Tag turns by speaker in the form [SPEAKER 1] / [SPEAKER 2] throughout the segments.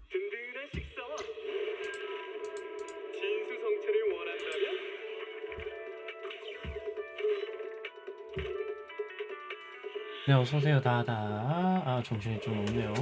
[SPEAKER 1] 든든한 식사와 진수성찬을 원한다면
[SPEAKER 2] 네, 어서오세요 다다. 아, 정신이 좀 없네요.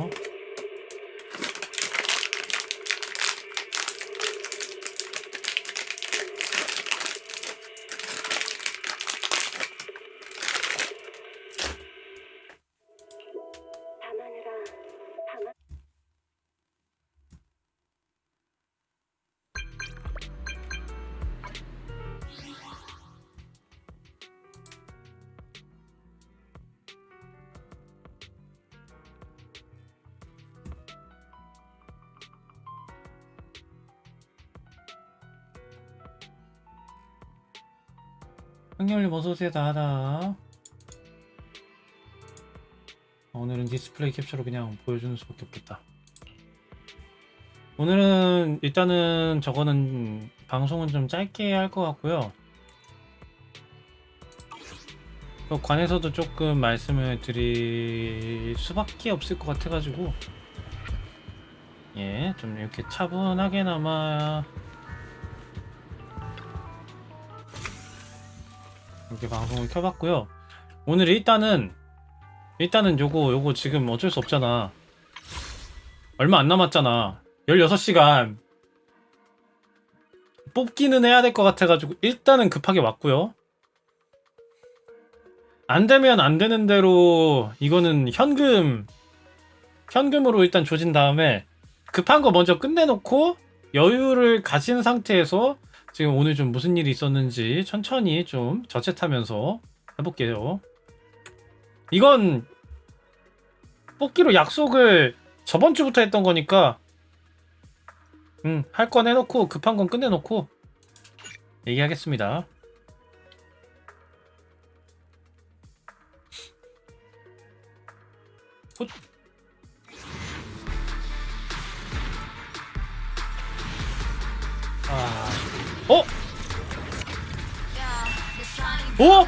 [SPEAKER 2] 형님님 어서오세요 다다. 오늘은 디스플레이 캡처로 그냥 보여주는 수밖에 없겠다. 오늘은 일단은 저거는 방송은 좀 짧게 할 것 같고요. 그 관해서도 조금 말씀을 드릴 수밖에 없을 것 같아가지고 예, 좀 이렇게 차분하게나마 이렇게 방송을 켜봤고요. 오늘 일단은 요거 지금 어쩔 수 없잖아. 얼마 안 남았잖아. 16시간 뽑기는 해야 될 것 같아가지고 일단은 급하게 왔고요. 안 되면 안 되는 대로 이거는 현금으로 일단 조진 다음에 급한 거 먼저 끝내놓고 여유를 가진 상태에서 지금 오늘 좀 무슨 일이 있었는지 천천히 좀 저챗하면서 해볼게요. 이건 뽑기로 약속을 저번 주부터 했던 거니까 할 건 해놓고 급한 건 끝내놓고 얘기하겠습니다. 아, 어? 어?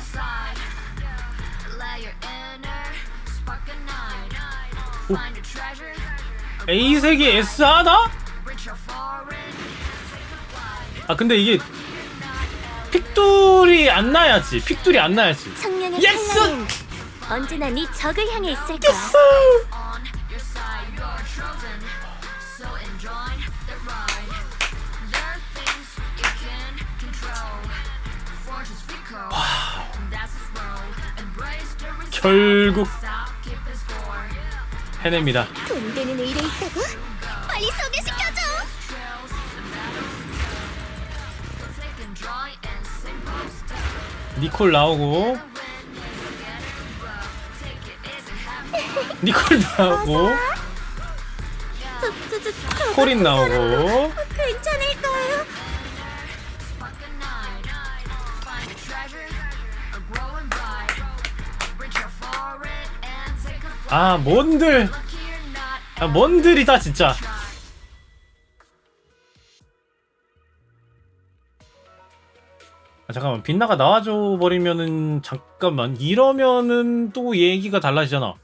[SPEAKER 2] A색이 S 하나? 아 근데 이게 픽돌이 안 나야지.
[SPEAKER 3] 청년의
[SPEAKER 2] 예스!
[SPEAKER 3] 찬란은 언제나 네 적을 향해 있을 거야.
[SPEAKER 2] 예스! 결국 해냅니다.
[SPEAKER 3] 돈 되는 의뢰 있다고? 빨리 소개시켜줘.
[SPEAKER 2] 니콜 나오고 코린 나오고
[SPEAKER 3] 괜찮을까요?
[SPEAKER 2] 아 뭔들이다 진짜. 아, 잠깐만 빛나가 나와줘 버리면은 잠깐만 이러면은 또 얘기가 달라지잖아.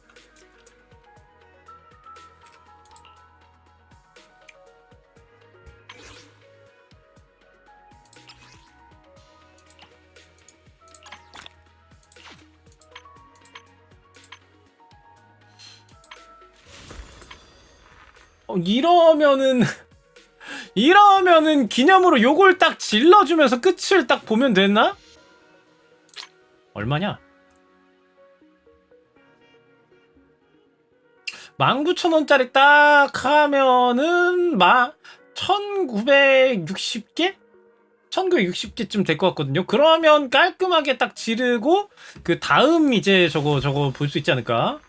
[SPEAKER 2] 이러면은 이러면은 기념으로 요걸 딱 질러주면서 끝을 딱 보면 됐나? 얼마냐? 19,000원짜리 딱 하면은 1960개? 1960개쯤 될 것 같거든요. 그러면 깔끔하게 딱 지르고 그 다음 이제 저거 볼 수 있지 않을까?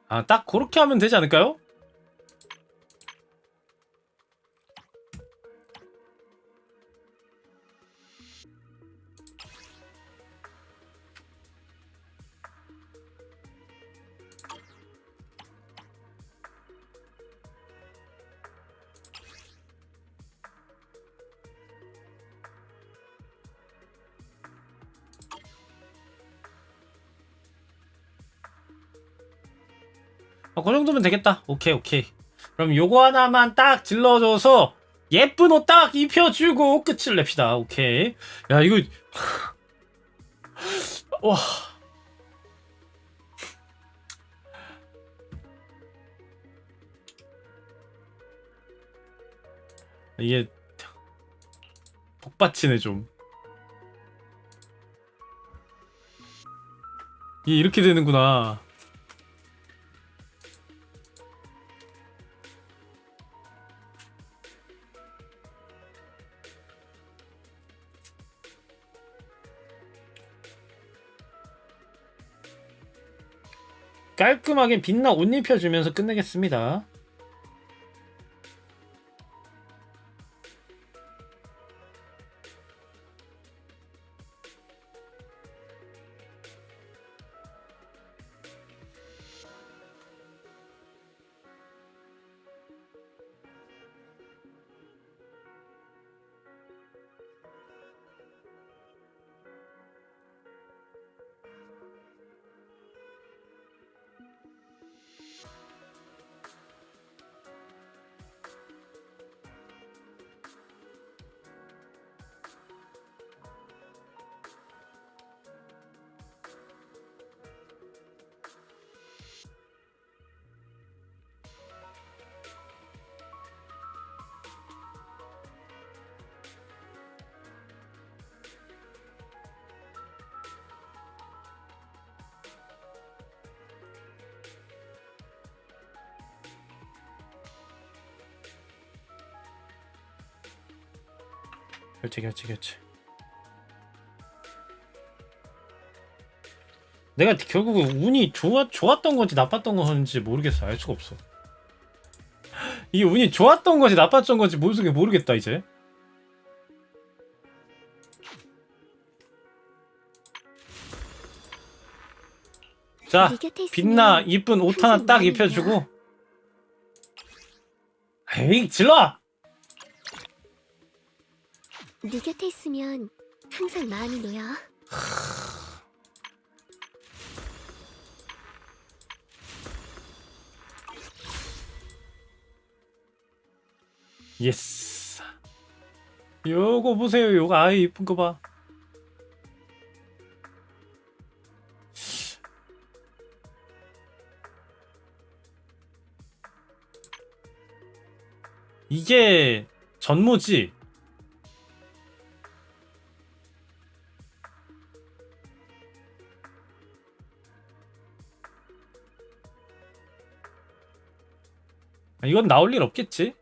[SPEAKER 2] 아, 딱 그렇게 하면 되지 않을까요? 그 정도면 되겠다. 오케이. 그럼 요거 하나만 딱 질러줘서 예쁜 옷 딱 입혀주고 끝을 냅시다. 오케이. 야, 이거 와, 이게 복받치네 좀. 이게 이렇게 되는구나. 깔끔하게 빛나 옷 입혀주면서 끝내겠습니다. 결제. 내가 결국은 운이 좋았던 건지 나빴던 건지 모르겠어. 알 수가 없어. 이게 운이 좋았던 건지 나빴던 건지 모르겠다 이제. 자,
[SPEAKER 3] 네 곁에 있으면
[SPEAKER 2] 빛나 이쁜 옷 하나
[SPEAKER 3] 항상
[SPEAKER 2] 딱
[SPEAKER 3] 마음이
[SPEAKER 2] 입혀주고.
[SPEAKER 3] 놓여.
[SPEAKER 2] 에이, 질러!
[SPEAKER 3] 네 곁에 있으면 항상 마음이 놓여.
[SPEAKER 2] 예스. 요거 보세요. 요거 아이 이쁜 거 봐. 이게 전모지. 이건 나올 일 없겠지?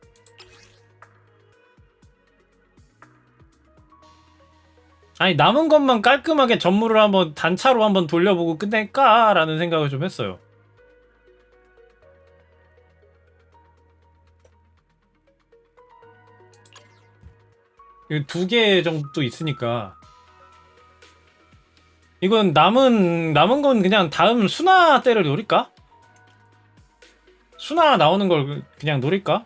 [SPEAKER 2] 아니 남은 것만 깔끔하게 전무를 한번 단차로 한번 돌려보고 끝낼까라는 생각을 좀 했어요. 두 개 정도 있으니까 이건 남은 건 그냥 다음 수나 때를 노릴까? 수나 나오는 걸 그냥 노릴까?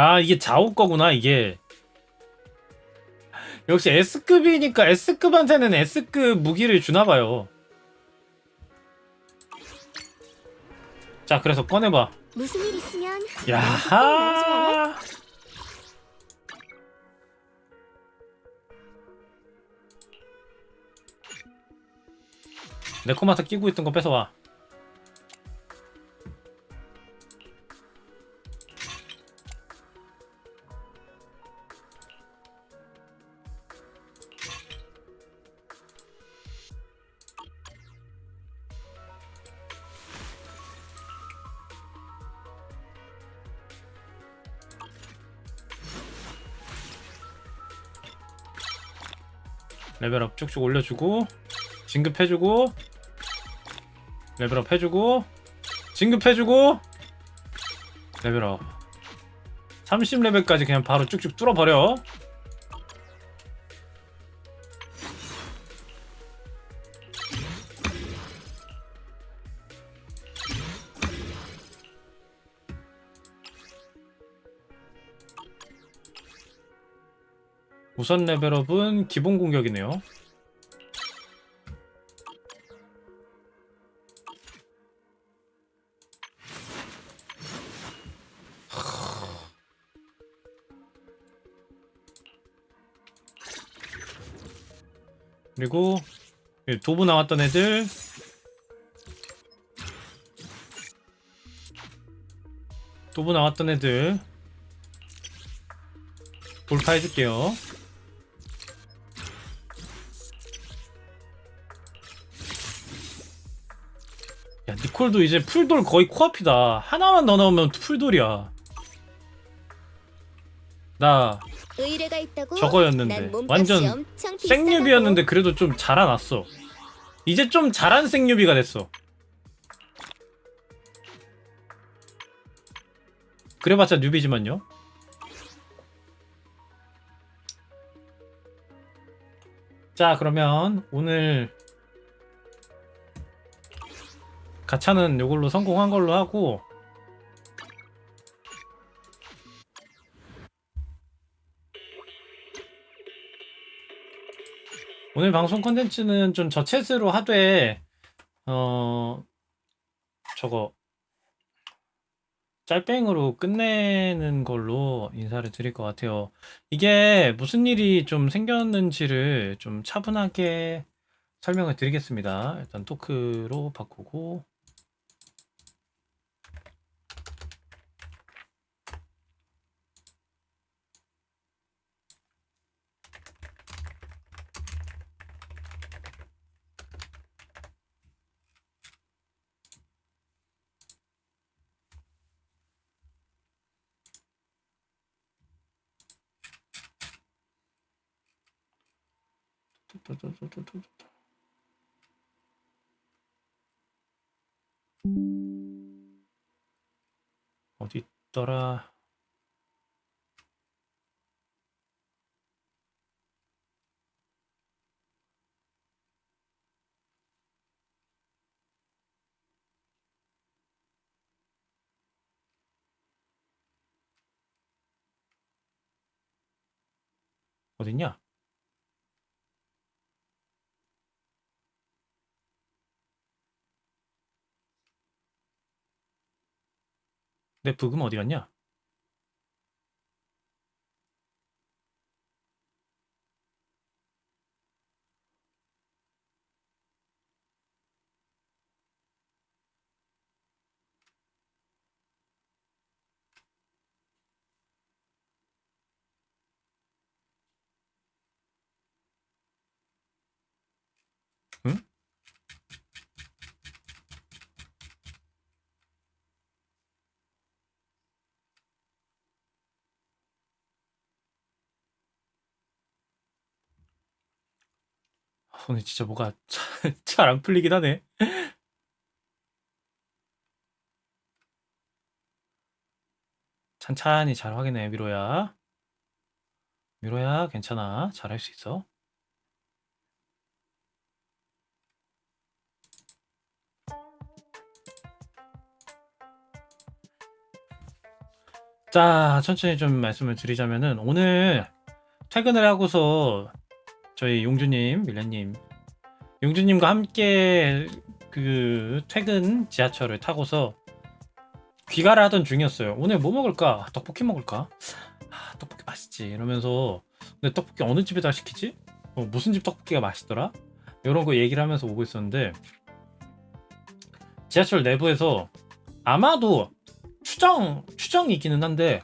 [SPEAKER 2] 아, 이게 자오 거구나, 이게. 역시 S급이니까 S급한테는 S급 무기를 주나봐요. 자, 그래서 꺼내봐.
[SPEAKER 3] 무슨 일 있으면
[SPEAKER 2] 야하! 네코마타 끼고 있던 거 뺏어와. 레벨업 쭉쭉 올려주고, 진급해주고, 레벨업 해주고, 진급해주고, 레벨업. 30레벨까지 그냥 바로 쭉쭉 뚫어버려. 우선 레벨업은 기본 공격이네요. 그리고 도부 나왔던 애들 돌파해줄게요. 야, 니콜도 이제 풀돌 거의 코앞이다. 하나만 더 나오면 풀돌이야. 나
[SPEAKER 3] 의뢰가 있다고?
[SPEAKER 2] 저거였는데
[SPEAKER 3] 난 몸값이
[SPEAKER 2] 완전
[SPEAKER 3] 엄청 비싸다고.
[SPEAKER 2] 생유비였는데 그래도 좀 자라났어. 이제 좀 잘한 생유비가 됐어. 그래봤자 뉴비지만요. 자, 그러면 오늘 가차는 요걸로 성공한 걸로 하고, 오늘 방송 컨텐츠는 좀 저챗으로 하되 저거 짤뱅으로 끝내는 걸로 인사를 드릴 것 같아요. 이게 무슨 일이 좀 생겼는지를 좀 차분하게 설명을 드리겠습니다. 일단 토크로 바꾸고, 어디 있더라. 어딨냐? 내 부금 어디 갔냐? 응? 오늘 진짜 뭐가 잘 안 풀리긴 하네. 찬찬히 잘 확인해, 미로야. 미로야, 괜찮아. 잘할 수 있어. 자, 천천히 좀 말씀을 드리자면은 오늘 퇴근을 하고서 저희 용주님, 밀레님, 용주님과 함께 그 퇴근 지하철을 타고서 귀가를 하던 중이었어요. 오늘 뭐 먹을까? 떡볶이 먹을까? 떡볶이 맛있지. 이러면서 근데 떡볶이 어느 집에다 시키지? 무슨 집 떡볶이가 맛있더라? 이런 거 얘기를 하면서 오고 있었는데 지하철 내부에서 아마도 추정이기는 한데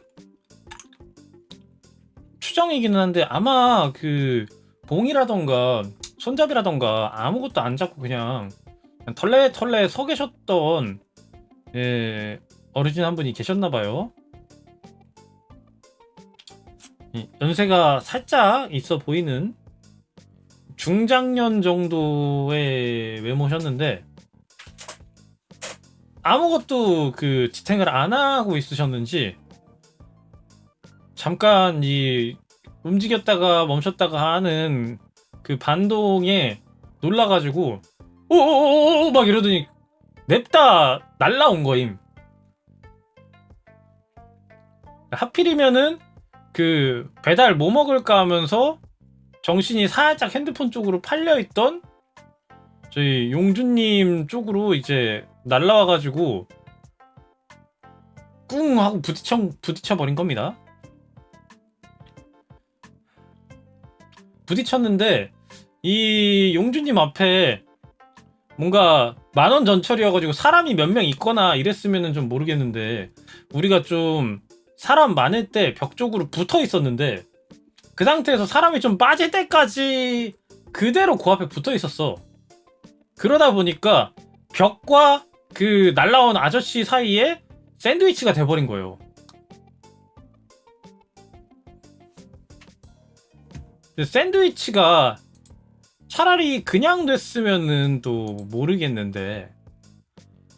[SPEAKER 2] 아마 그 봉이라던가 손잡이라던가 아무것도 안 잡고 그냥 털레 서 계셨던 어르신 한 분이 계셨나봐요. 연세가 살짝 있어 보이는 중장년 정도의 외모셨는데 아무것도 그 지탱을 안 하고 있으셨는지 잠깐 이 움직였다가 멈췄다가 하는 그 반동에 놀라가지고 오오오오 막 이러더니 냅다 날라온 거임. 하필이면은 그 배달 뭐 먹을까 하면서 정신이 살짝 핸드폰 쪽으로 팔려있던 저희 용주님 쪽으로 이제 날라와가지고 꿍 하고 부딪혀버린 겁니다. 부딪혔는데 이 용주님 앞에 뭔가 만원 전철이어가지고 사람이 몇 명 있거나 이랬으면은 좀 모르겠는데 우리가 좀 사람 많을 때 벽 쪽으로 붙어 있었는데 그 상태에서 사람이 좀 빠질 때까지 그대로 그 앞에 붙어 있었어. 그러다 보니까 벽과 그 날라온 아저씨 사이에 샌드위치가 돼버린 거예요. 샌드위치가 차라리 그냥 됐으면은 또 모르겠는데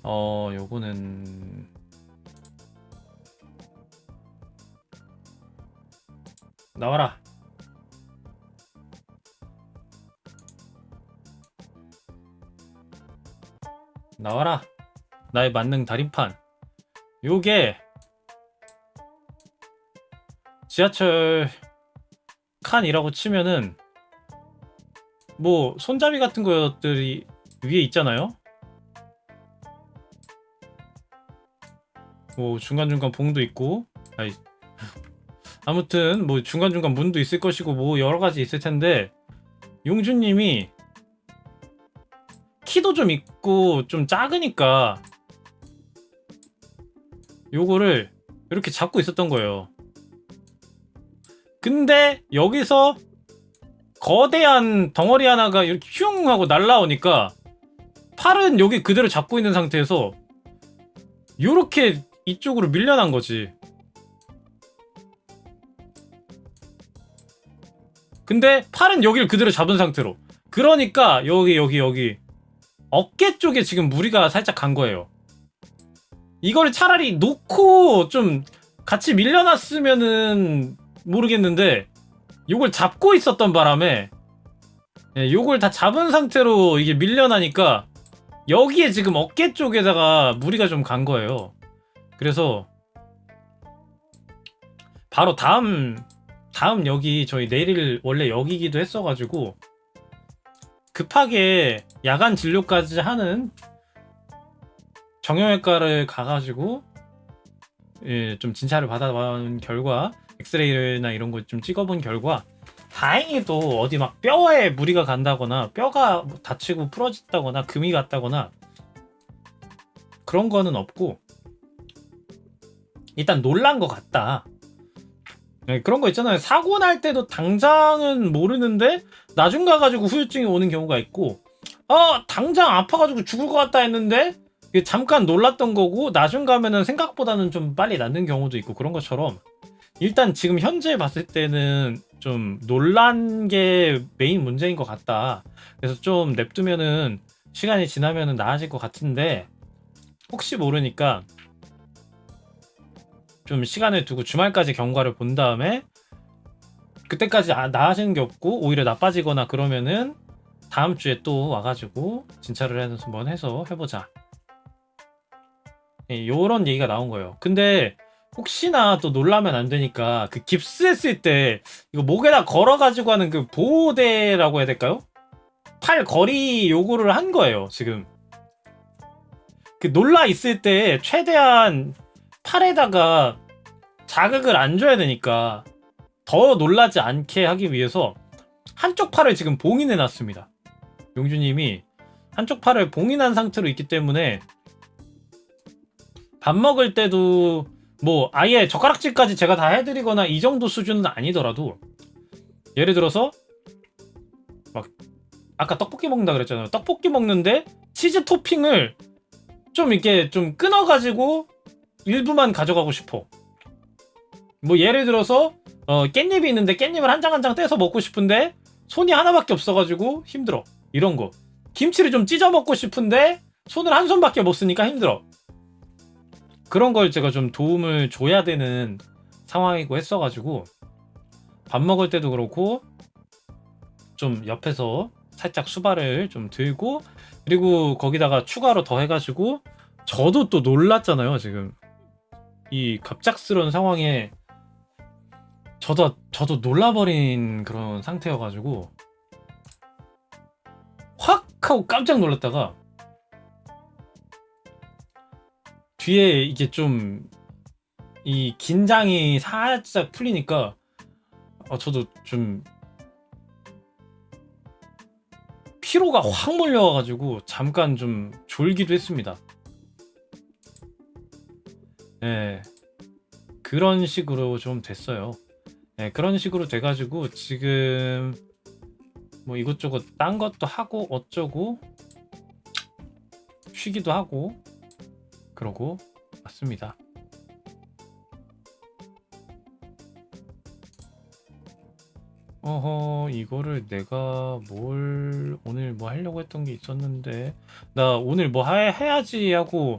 [SPEAKER 2] 요거는 나와라. 나와라. 나의 만능 달인판. 요게 지하철 칸이라고 치면은 뭐 손잡이 같은 것들이 위에 있잖아요. 뭐 중간중간 봉도 있고 아무튼 뭐 중간중간 문도 있을 것이고 뭐 여러가지 있을 텐데 용주님이 키도 좀 있고 좀 작으니까 요거를 이렇게 잡고 있었던 거예요. 근데 여기서 거대한 덩어리 하나가 이렇게 흉 하고 날라오니까 팔은 여기 그대로 잡고 있는 상태에서 요렇게 이쪽으로 밀려난 거지. 근데 팔은 여기를 그대로 잡은 상태로. 그러니까 여기 어깨 쪽에 지금 무리가 살짝 간 거예요. 이걸 차라리 놓고 좀 같이 밀려났으면은 모르겠는데 요걸 잡고 있었던 바람에 요걸 다 잡은 상태로 이게 밀려나니까 여기에 지금 어깨 쪽에다가 무리가 좀 간 거예요. 그래서 바로 다음 여기 저희 내릴 원래 여기기도 했어가지고 급하게 야간 진료까지 하는 정형외과를 가가지고 좀 진찰을 받아본 결과 엑스레이나 이런 거 좀 찍어본 결과 다행히도 어디 막 뼈에 무리가 간다거나 뼈가 다치고 부러졌다거나 금이 갔다거나 그런 거는 없고 일단 놀란 것 같다. 그런 거 있잖아요. 사고 날 때도 당장은 모르는데 나중 가가지고 후유증이 오는 경우가 있고 당장 아파가지고 죽을 것 같다 했는데 잠깐 놀랐던 거고 나중 가면은 생각보다는 좀 빨리 낫는 경우도 있고 그런 것처럼 일단 지금 현재 봤을 때는 좀 놀란 게 메인 문제인 것 같다. 그래서 좀 냅두면은 시간이 지나면은 나아질 것 같은데 혹시 모르니까 좀 시간을 두고 주말까지 경과를 본 다음에 그때까지 나아지는 게 없고 오히려 나빠지거나 그러면은 다음 주에 또 와가지고 진찰을 한번 해서 해보자. 요런 얘기가 나온 거예요. 근데 혹시나 또 놀라면 안 되니까 그 깁스했을 때 이거 목에다 걸어가지고 하는 그 보호대라고 해야 될까요? 팔 거리 요구를 한 거예요 지금. 그 놀라 있을 때 최대한 팔에다가 자극을 안 줘야 되니까 더 놀라지 않게 하기 위해서 한쪽 팔을 지금 봉인해 놨습니다. 용주님이 한쪽 팔을 봉인한 상태로 있기 때문에 밥 먹을 때도 뭐 아예 젓가락질까지 제가 다 해드리거나 이 정도 수준은 아니더라도 예를 들어서 막 아까 떡볶이 먹는다 그랬잖아요. 떡볶이 먹는데 치즈 토핑을 좀 이렇게 좀 끊어가지고 일부만 가져가고 싶어. 뭐 예를 들어서 깻잎이 있는데 깻잎을 한 장 한 장 떼서 먹고 싶은데 손이 하나밖에 없어가지고 힘들어. 이런 거. 김치를 좀 찢어 먹고 싶은데 손을 한 손밖에 못 쓰니까 힘들어. 그런 걸 제가 좀 도움을 줘야 되는 상황이고 했어가지고 밥 먹을 때도 그렇고 좀 옆에서 살짝 수발을 좀 들고 그리고 거기다가 추가로 더 해가지고 저도 또 놀랐잖아요 지금 이 갑작스러운 상황에 저도 놀라버린 그런 상태여가지고 확 하고 깜짝 놀랐다가 뒤에 이게 좀 이 긴장이 살짝 풀리니까 저도 좀 피로가 확 몰려와가지고 잠깐 좀 졸기도 했습니다. 네, 그런 식으로 좀 됐어요. 네, 그런 식으로 돼가지고 지금 뭐 이것저것 딴 것도 하고 어쩌고 쉬기도 하고 그러고 왔습니다. 이거를 내가 오늘 뭐 하려고 했던 게 있었는데 나 오늘 뭐 해야지 하고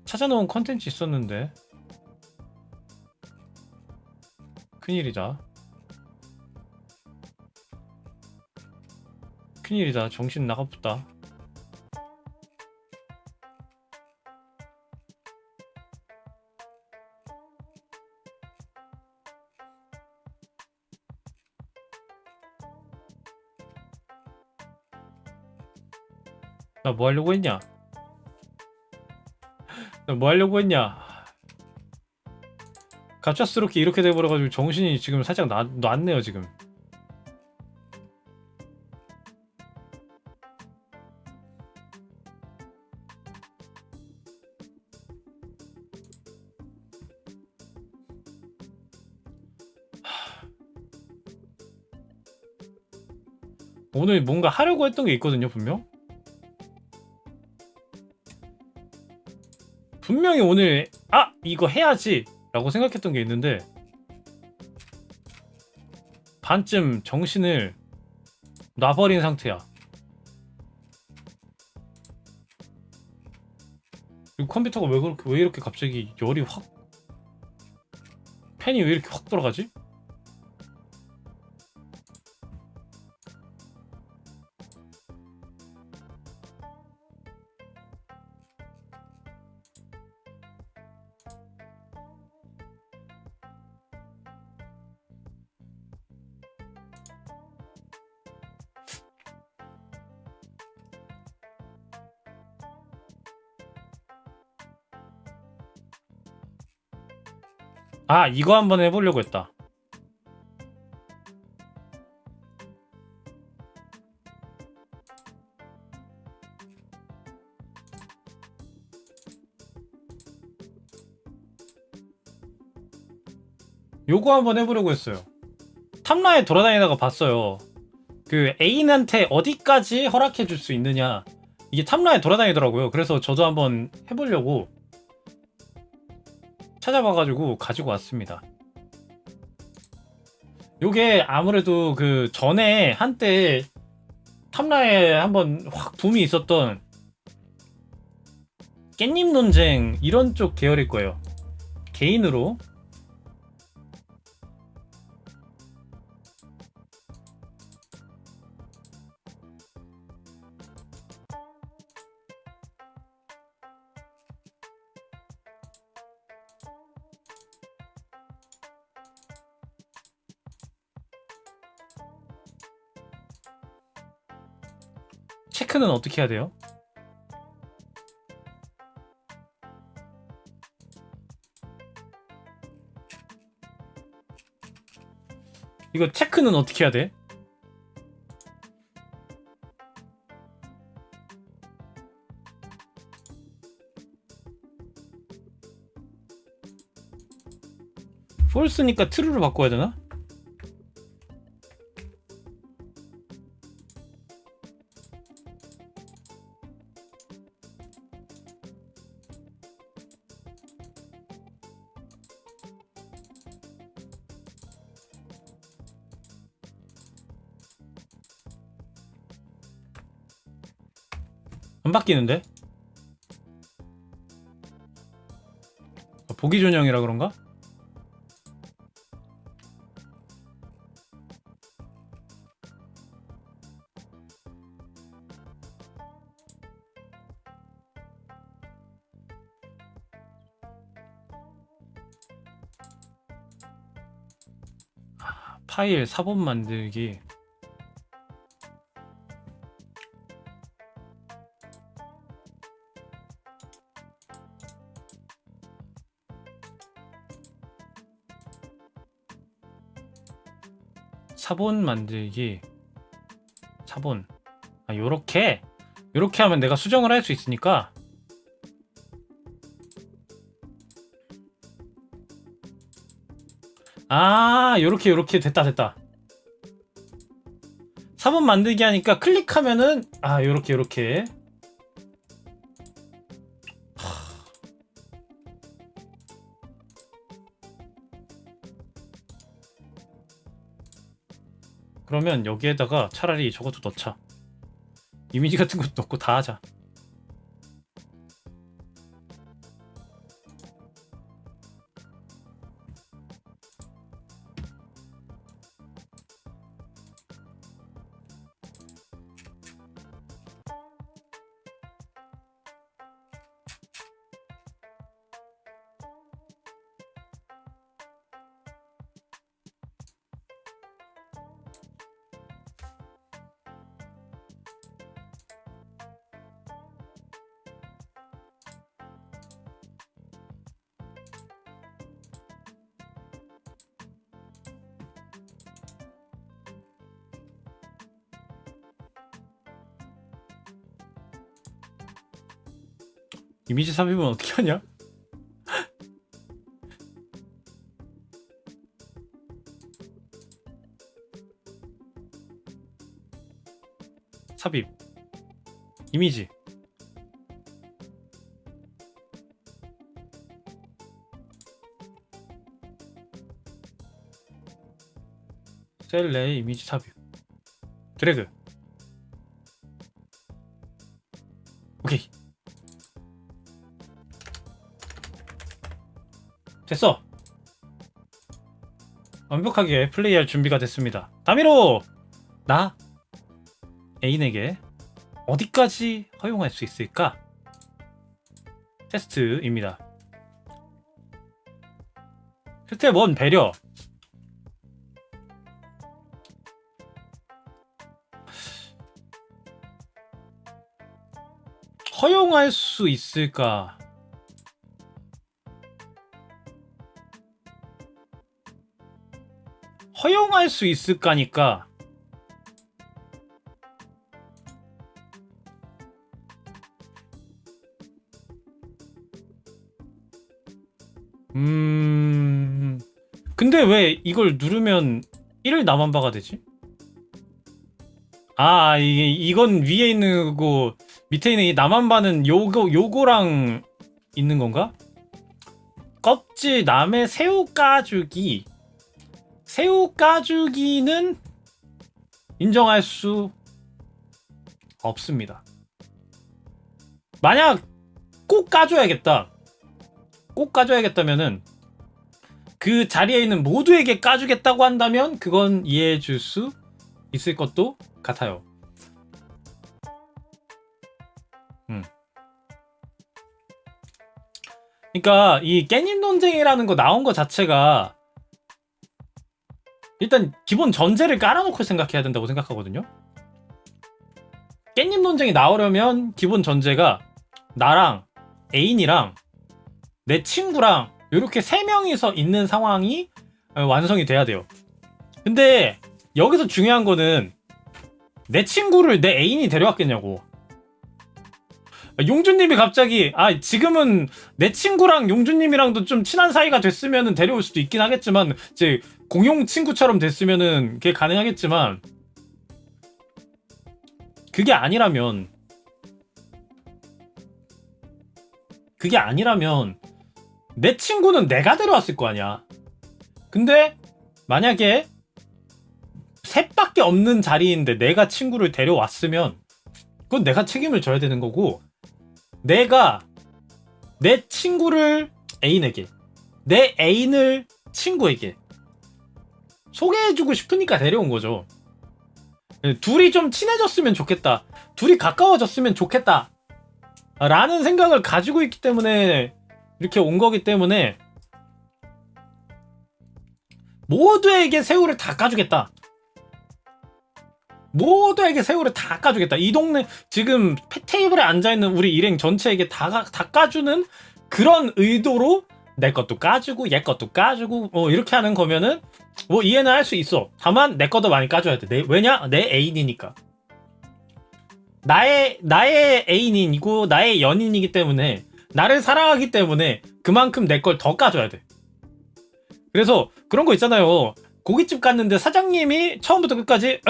[SPEAKER 2] 찾아놓은 컨텐츠 있었는데 큰일이다. 정신 나가붙다. 나 뭐 하려고 했냐? 갑작스럽게 이렇게 돼버려가지고 정신이 지금 살짝 놨네요 지금. 오늘 뭔가 하려고 했던 게 있거든요 분명히 오늘 이거 해야지 라고 생각했던 게 있는데 반쯤 정신을 놔버린 상태야. 그리고 컴퓨터가 왜 이렇게 갑자기 열이 확 팬이 왜 이렇게 확 돌아가지? 이거 한번 해보려고 했다. 요거 한번 해보려고 했어요. 탑라에 돌아다니다가 봤어요. 그 애인한테 어디까지 허락해 줄 수 있느냐 이게 탑라에 돌아다니더라고요. 그래서 저도 한번 해보려고 찾아봐가지고 가지고 왔습니다. 요게 아무래도 그 전에 한때 탑라에 한번 확 붐이 있었던 깻잎 논쟁 이런 쪽 계열일 거예요. 개인으로 체크는 어떻게 해야 돼요? 이거 체크는 어떻게 해야 돼? 폴스니까 트루로 바꿔야 되나? 안 바뀌는데? 보기 전형이라 그런가? 파일 사본 만들기. 사본 만들기. 사본. 아, 요렇게 하면 내가 수정을 할 수 있으니까. 아, 요렇게 됐다. 사본 만들기 하니까 클릭하면은 요렇게 그러면 여기에다가 차라리 저것도 넣자. 이미지 같은 것도 넣고 다 하자. 이미지 삽입은 어떻게 하냐? 삽입 이미지 셀 내에 이미지 삽입 드래그. 오케이 됐어. 완벽하게 플레이할 준비가 됐습니다. 다미로 나 애인에게 어디까지 허용할 수 있을까? 테스트입니다. 스텝 1 배려. 허용할 수 있을까? 허용할 수 있을까니까 근데 왜 이걸 누르면 1을 남한바가 되지? 아, 이건 위에 있는 거고 밑에 있는 이 남한바는 요거랑 있는 건가? 껍질 남의 새우 까주기. 새우 까주기는 인정할 수 없습니다. 만약 꼭 까줘야겠다. 꼭 까줘야겠다면은 그 자리에 있는 모두에게 까주겠다고 한다면 그건 이해해 줄 수 있을 것도 같아요. 그러니까 이 깻잎 논쟁이라는 거 나온 거 자체가 일단 기본 전제를 깔아놓고 생각해야 된다고 생각하거든요. 깻잎 논쟁이 나오려면 기본 전제가 나랑 애인이랑 내 친구랑 이렇게 3명이서 있는 상황이 완성이 돼야 돼요. 근데 여기서 중요한 거는 내 친구를 내 애인이 데려왔겠냐고. 용주님이 갑자기 지금은 내 친구랑 용주님이랑도 좀 친한 사이가 됐으면 데려올 수도 있긴 하겠지만 이제 공용 친구처럼 됐으면은 그게 가능하겠지만 그게 아니라면 내 친구는 내가 데려왔을 거 아니야. 근데 만약에 셋밖에 없는 자리인데 내가 친구를 데려왔으면 그건 내가 책임을 져야 되는 거고, 내가 내 친구를 애인에게, 내 애인을 친구에게 소개해주고 싶으니까 데려온 거죠. 둘이 좀 친해졌으면 좋겠다, 둘이 가까워졌으면 좋겠다 라는 생각을 가지고 있기 때문에 이렇게 온 거기 때문에 모두에게 새우를 다 까주겠다. 모두에게 새우를 다 까주겠다. 이 동네 지금 테이블에 앉아있는 우리 일행 전체에게 다 까주는 그런 의도로 내 것도 까주고 얘 것도 까주고 이렇게 하는 거면은 이해는 할 수 있어. 다만 내 것도 많이 까줘야 돼. 왜냐? 내 애인이니까. 나의 애인이고 나의 연인이기 때문에, 나를 사랑하기 때문에 그만큼 내 걸 더 까줘야 돼. 그래서 그런 거 있잖아요. 고깃집 갔는데 사장님이 처음부터 끝까지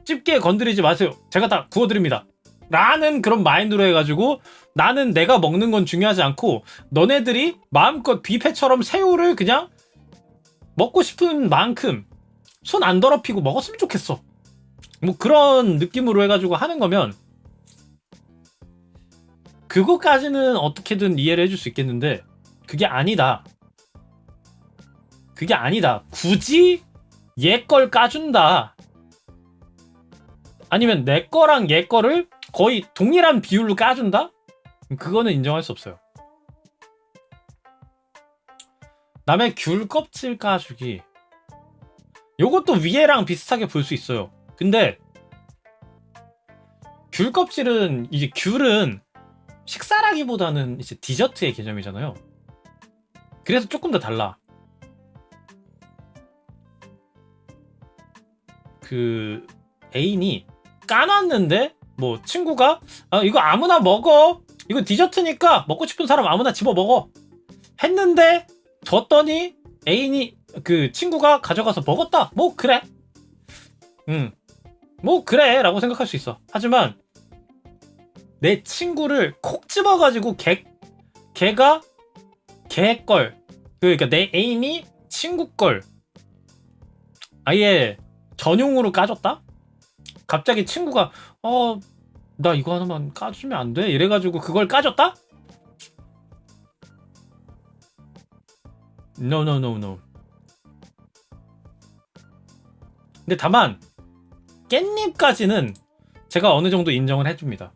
[SPEAKER 2] 집게 건드리지 마세요, 제가 다 구워드립니다 라는 그런 마인드로 해가지고 나는 내가 먹는 건 중요하지 않고 너네들이 마음껏 뷔페처럼 새우를 그냥 먹고 싶은 만큼 손 안 더럽히고 먹었으면 좋겠어, 그런 느낌으로 해가지고 하는 거면 그거까지는 어떻게든 이해를 해줄 수 있겠는데, 그게 아니다. 굳이 얘 걸 까준다, 아니면 내 거랑 얘 거를 거의 동일한 비율로 까준다? 그거는 인정할 수 없어요. 남의 귤 껍질 까주기, 요것도 위에랑 비슷하게 볼 수 있어요. 근데 귤 껍질은, 이제 귤은 식사라기보다는 이제 디저트의 개념이잖아요. 그래서 조금 더 달라. 그 애인이 까놨는데 친구가 이거 아무나 먹어, 이거 디저트니까 먹고 싶은 사람 아무나 집어 먹어 했는데 줬더니 애인이, 그 친구가 가져가서 먹었다. 그래. 그래 라고 생각할 수 있어. 하지만 내 친구를 콕 집어가지고 걔가 걔 걸, 그러니까 내 애인이 친구 걸 아예 전용으로 까줬다? 갑자기 친구가 나 이거 하나만 까주면 안 돼? 이래가지고 그걸 까줬다? No. 근데 다만 깻잎까지는 제가 어느 정도 인정을 해줍니다.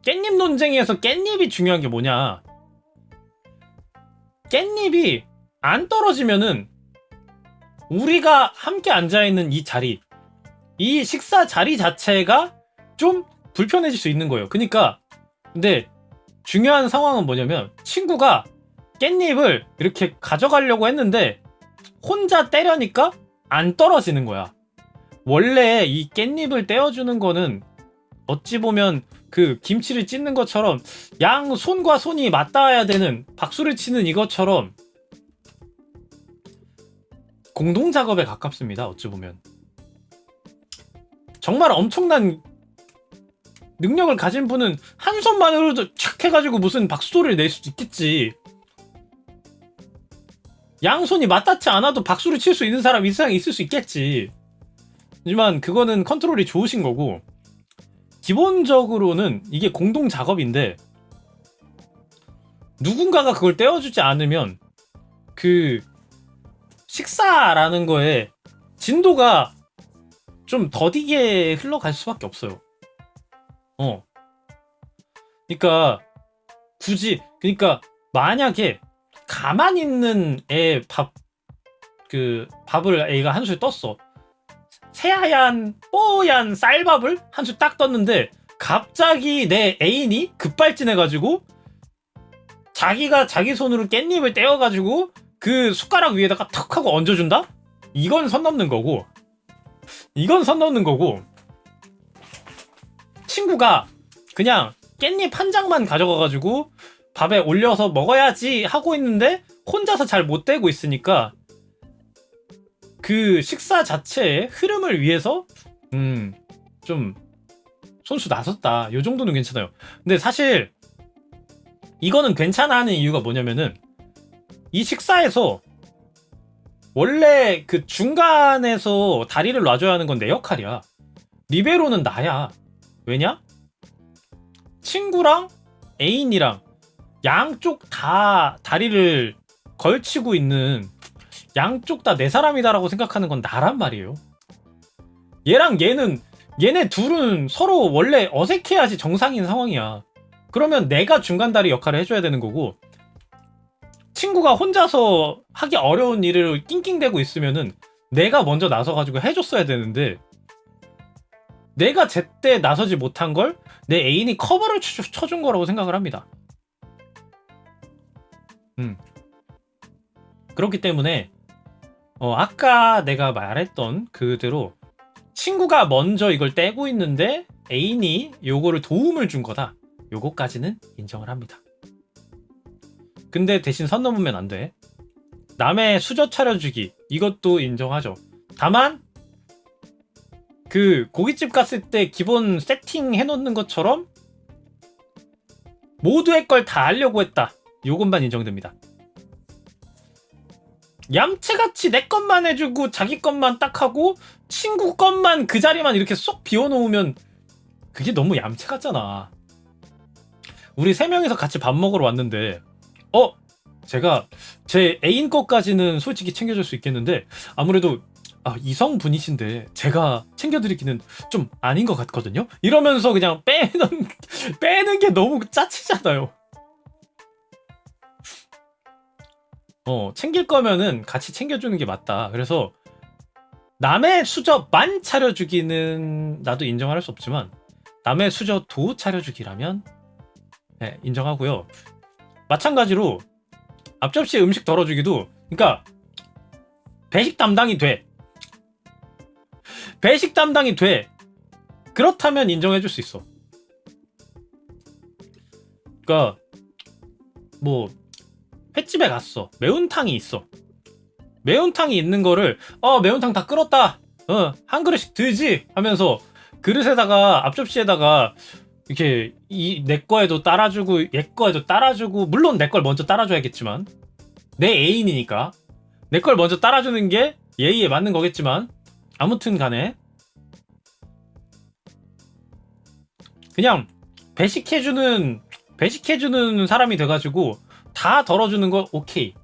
[SPEAKER 2] 깻잎 논쟁에서 깻잎이 중요한 게 뭐냐, 깻잎이 안 떨어지면은 우리가 함께 앉아있는 이 자리, 이 식사 자리 자체가 좀 불편해질 수 있는 거예요. 그러니까 근데 중요한 상황은 뭐냐면, 친구가 깻잎을 이렇게 가져가려고 했는데 혼자 떼려니까 안 떨어지는 거야. 원래 이 깻잎을 떼어주는 거는 어찌 보면 그 김치를 찢는 것처럼 양 손과 손이 맞닿아야 되는, 박수를 치는 이것처럼 공동작업에 가깝습니다. 어찌 보면 정말 엄청난 능력을 가진 분은 한 손만으로도 착 해가지고 무슨 박수소리를 낼 수도 있겠지. 양손이 맞닿지 않아도 박수를 칠 수 있는 사람 이 세상에 있을 수 있겠지. 하지만 그거는 컨트롤이 좋으신 거고, 기본적으로는 이게 공동 작업인데 누군가가 그걸 떼어주지 않으면 그 식사라는 거에 진도가 좀 더디게 흘러갈 수밖에 없어요. 그러니까 만약에 가만히 있는 애 밥을 애가 한 술 떴어. 새하얀 뽀얀 쌀밥을 한 술 딱 떴는데 갑자기 내 애인이 급발진해가지고 자기가 자기 손으로 깻잎을 떼어가지고 그 숟가락 위에다가 턱 하고 얹어준다? 이건 선 넘는 거고, 이건 선 넘는 거고, 친구가 그냥 깻잎 한 장만 가져가가지고 밥에 올려서 먹어야지 하고 있는데 혼자서 잘 못 떼고 있으니까 그 식사 자체의 흐름을 위해서 좀 손수 나섰다, 요 정도는 괜찮아요. 근데 사실 이거는 괜찮아 하는 이유가 뭐냐면은 이 식사에서 원래 그 중간에서 다리를 놔줘야 하는 건 내 역할이야. 리베로는 나야. 왜냐? 친구랑 애인이랑 양쪽 다 다리를 걸치고 있는, 양쪽 다 내 사람이다라고 생각하는 건 나란 말이에요. 얘랑 얘네 둘은 서로 원래 어색해야지 정상인 상황이야. 그러면 내가 중간 다리 역할을 해줘야 되는 거고, 친구가 혼자서 하기 어려운 일을 낑낑대고 있으면은 내가 먼저 나서가지고 해줬어야 되는데, 내가 제때 나서지 못한 걸 내 애인이 커버를 쳐준 거라고 생각을 합니다. 그렇기 때문에 아까 내가 말했던 그대로 친구가 먼저 이걸 떼고 있는데 애인이 요거를 도움을 준 거다, 요거까지는 인정을 합니다. 근데 대신 선 넘으면 안 돼. 남의 수저 차려주기, 이것도 인정하죠. 다만 그 고깃집 갔을 때 기본 세팅 해놓는 것처럼 모두의 걸 다 하려고 했다, 요것만 인정됩니다. 얌체같이 내 것만 해주고 자기 것만 딱 하고 친구 것만 그 자리만 이렇게 쏙 비워놓으면 그게 너무 얌체 같잖아. 우리 3명이서 같이 밥 먹으러 왔는데 제가 제 애인 것까지는 솔직히 챙겨줄 수 있겠는데 아무래도 이성분이신데 제가 챙겨드리기는 좀 아닌 것 같거든요? 이러면서 그냥 빼는 게 너무 짜치잖아요. 챙길 거면은 같이 챙겨주는 게 맞다. 그래서 남의 수저만 차려주기는 나도 인정할 수 없지만 남의 수저도 차려주기라면 인정하고요. 마찬가지로 앞접시에 음식 덜어주기도, 그러니까 배식 담당이 돼. 배식 담당이 돼. 그렇다면 인정해줄 수 있어. 그러니까 뭐 횟집에 갔어. 매운탕이 있어. 매운탕이 있는 거를 매운탕 다 끓었다. 한 그릇씩 들지 하면서 그릇에다가 앞접시에다가 이렇게 내 거에도 따라주고 얘 거에도 따라주고, 물론 내 걸 먼저 따라줘야겠지만 내 애인이니까 내 걸 먼저 따라주는 게 예의에 맞는 거겠지만, 아무튼 간에 그냥 배식해주는 사람이 돼가지고 다 덜어주는 거 오케이.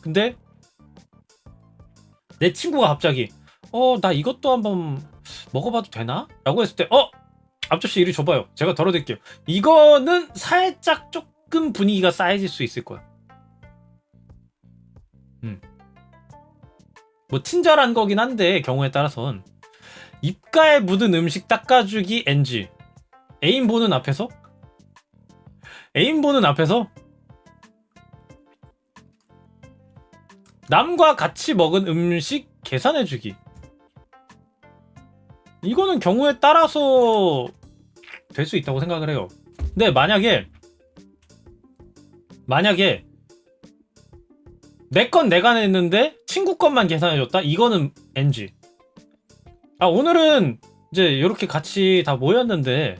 [SPEAKER 2] 근데 내 친구가 갑자기 나 이것도 한번 먹어봐도 되나? 라고 했을 때 앞접시 이리 줘봐요, 제가 덜어드릴게요. 이거는 살짝 조금 분위기가 쌓여질 수 있을 거야. 뭐 친절한 거긴 한데 경우에 따라선 입가에 묻은 음식 닦아주기 NG. 애인 보는 앞에서 남과 같이 먹은 음식 계산해주기, 이거는 경우에 따라서 될 수 있다고 생각을 해요. 근데 만약에 내 건 내가 냈는데 친구 것만 계산해줬다? 이거는 NG. 오늘은 이제 이렇게 같이 다 모였는데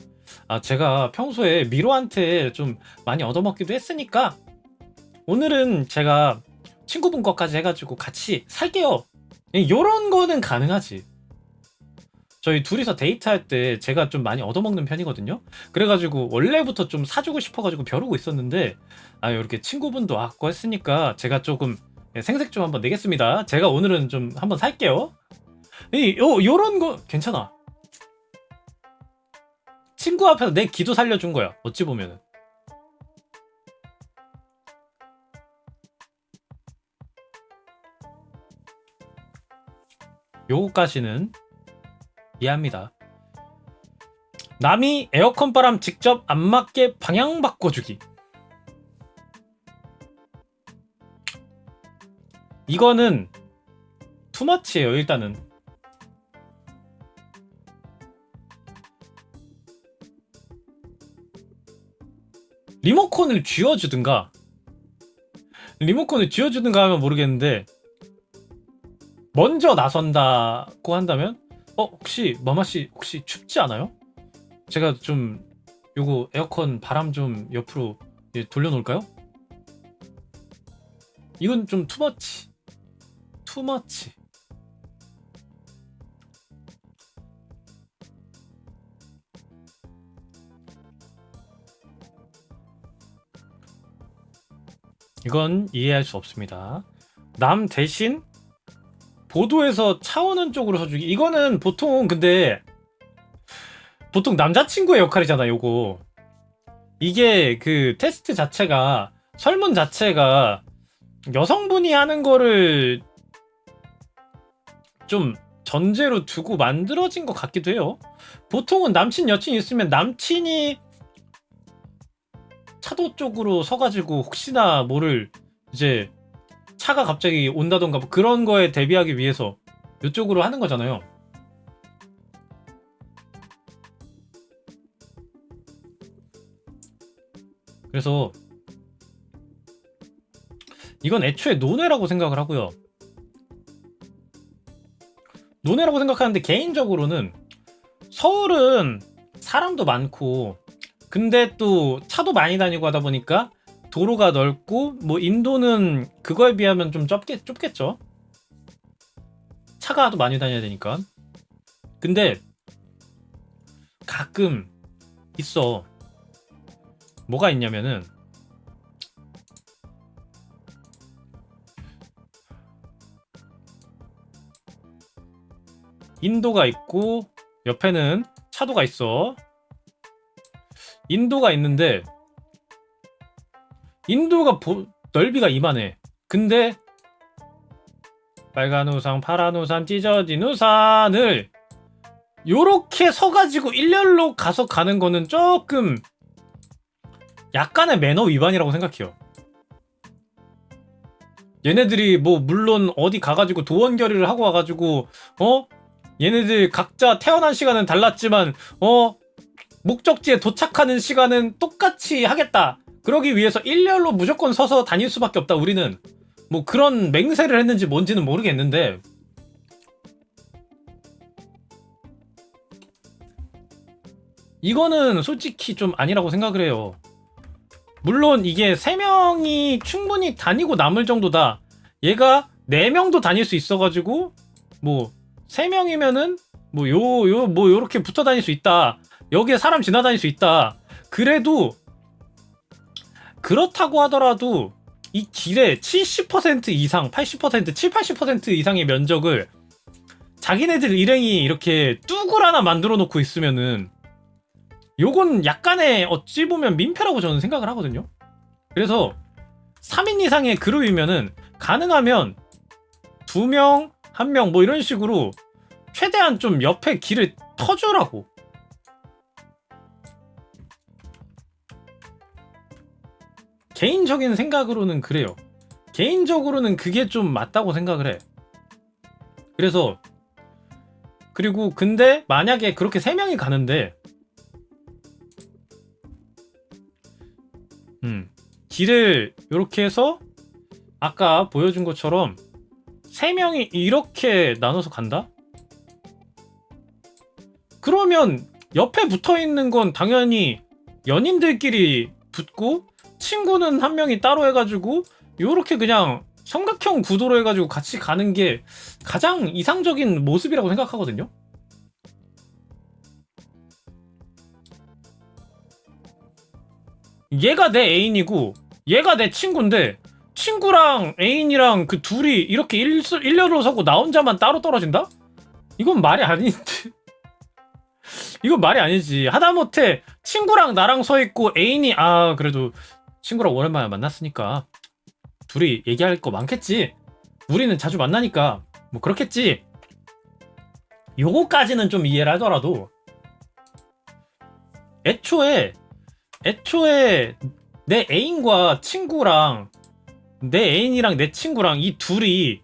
[SPEAKER 2] 제가 평소에 미로한테 좀 많이 얻어먹기도 했으니까 오늘은 제가 친구분 것까지 해가지고 같이 살게요, 요런 거는 가능하지. 저희 둘이서 데이트할 때 제가 좀 많이 얻어먹는 편이거든요. 그래가지고 원래부터 좀 사주고 싶어가지고 벼르고 있었는데 이렇게 친구분도 왔고 했으니까 제가 조금 생색 좀 한번 내겠습니다. 제가 오늘은 좀 한번 살게요. 요런 거 괜찮아. 친구 앞에서 내 기도 살려준 거야, 어찌 보면은. 요거까지는 이해합니다. 남이 에어컨 바람 직접 안 맞게 방향 바꿔주기. 이거는 투머치예요. 일단은 리모컨을 쥐어주든가 하면 모르겠는데 먼저 나선다고 한다면 혹시 마마씨 혹시 춥지 않아요? 제가 좀 요거 에어컨 바람 좀 옆으로 돌려놓을까요? 이건 좀 투머치. 이건 이해할 수 없습니다. 남 대신 보도에서 차 오는 쪽으로 서주기. 이거는 보통 남자친구의 역할이잖아. 요거 이게 그 테스트 자체가 설문 자체가 여성분이 하는 거를 좀 전제로 두고 만들어진 것 같기도 해요. 보통은 남친 여친 있으면 남친이 차도 쪽으로 서가지고 혹시나 모를 이제 차가 갑자기 온다던가 뭐 그런 거에 대비하기 위해서 이쪽으로 하는 거잖아요. 그래서 이건 애초에 논외라고 생각을 하고요. 논외라고 생각하는데 개인적으로는 서울은 사람도 많고 근데 또 차도 많이 다니고 하다 보니까 도로가 넓고 뭐 인도는 그거에 비하면 좀 좁겠죠. 차가 또 많이 다녀야 되니까. 근데 가끔 있어. 뭐가 있냐면은 인도가 있고 옆에는 차도가 있어. 인도가 있는데 인도가 넓이가 이만해. 근데 빨간 우산 파란 우산 찢어진 우산을 요렇게 서가지고 일렬로 가서 가는 거는 조금 약간의 매너 위반이라고 생각해요. 얘네들이 뭐 물론 어디 가가지고 도원 결의를 하고 와가지고 얘네들 각자 태어난 시간은 달랐지만 목적지에 도착하는 시간은 똑같이 하겠다. 그러기 위해서 일렬로 무조건 서서 다닐 수밖에 없다. 우리는 뭐 그런 맹세를 했는지 뭔지는 모르겠는데 이거는 솔직히 좀 아니라고 생각을 해요. 물론 이게 3명이 충분히 다니고 남을 정도다. 얘가 4명도 다닐 수 있어가지고 뭐 3명이면은 뭐 요렇게 붙어 다닐 수 있다. 여기에 사람 지나다닐 수 있다. 그래도 그렇다고 하더라도 이 길에 70% 이상, 80%, 70-80% 이상의 면적을 자기네들 일행이 이렇게 뚝을 하나 만들어 놓고 있으면은 요건 약간의 어찌 보면 민폐라고 저는 생각을 하거든요. 그래서 3인 이상의 그룹이면은 가능하면 2명, 1명 뭐 이런 식으로 최대한 좀 옆에 길을 터주라고. 개인적인 생각으로는 그래요. 개인적으로는 그게 좀 맞다고 생각을 해. 그래서 그리고 근데 만약에 그렇게 3명이 가는데 길을 이렇게 해서 아까 보여준 것처럼 3명이 이렇게 나눠서 간다? 그러면 옆에 붙어있는 건 당연히 연인들끼리 붙고 친구는 1명이 따로 해가지고 요렇게 그냥 삼각형 구도로 해가지고 같이 가는 게 가장 이상적인 모습이라고 생각하거든요. 얘가 내 애인이고 얘가 내 친구인데 친구랑 애인이랑 그 둘이 이렇게 일렬로 서고 나 혼자만 따로 떨어진다? 이건 말이 아닌데. 이건 말이 아니지. 하다못해 친구랑 나랑 서 있고 애인이 그래도 친구랑 오랜만에 만났으니까 둘이 얘기할 거 많겠지. 우리는 자주 만나니까 뭐 그렇겠지. 요거까지는 좀 이해를 하더라도 애초에 내 애인과 친구랑 내 애인이랑 내 친구랑 이 둘이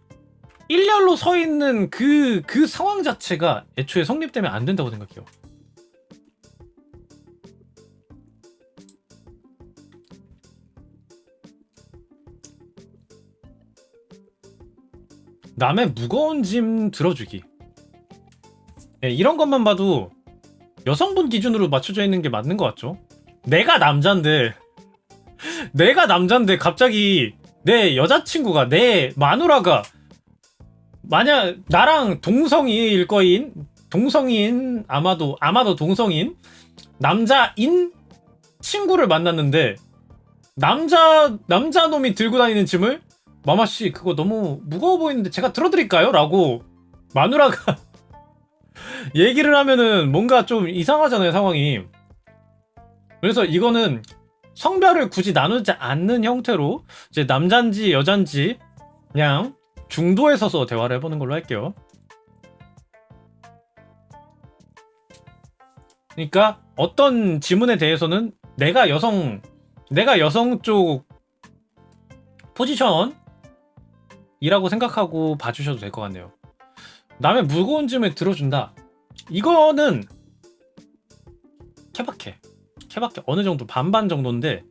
[SPEAKER 2] 일렬로 서 있는 그 상황 자체가 애초에 성립되면 안 된다고 생각해요. 남의 무거운 짐 들어주기. 예, 이런 것만 봐도 여성분 기준으로 맞춰져 있는 게 맞는 것 같죠? 내가 남잔데 갑자기 내 여자친구가, 내 마누라가 만약 나랑 동성인 아마도 동성인 남자인 친구를 만났는데 남자 놈이 들고 다니는 짐을 마마씨 그거 너무 무거워 보이는데 제가 들어드릴까요? 라고 마누라가 얘기를 하면은 뭔가 좀 이상하잖아요, 상황이. 그래서 이거는 성별을 굳이 나누지 않는 형태로 이제 남잔지 여잔지 그냥 중도에 서서 대화를 해보는 걸로 할게요. 그러니까 어떤 지문에 대해서는 내가 여성 쪽 포지션이라고 생각하고 봐주셔도 될 것 같네요. 남의 무거운 짐을 들어준다. 이거는 케바케 어느 정도 반반 정도인데,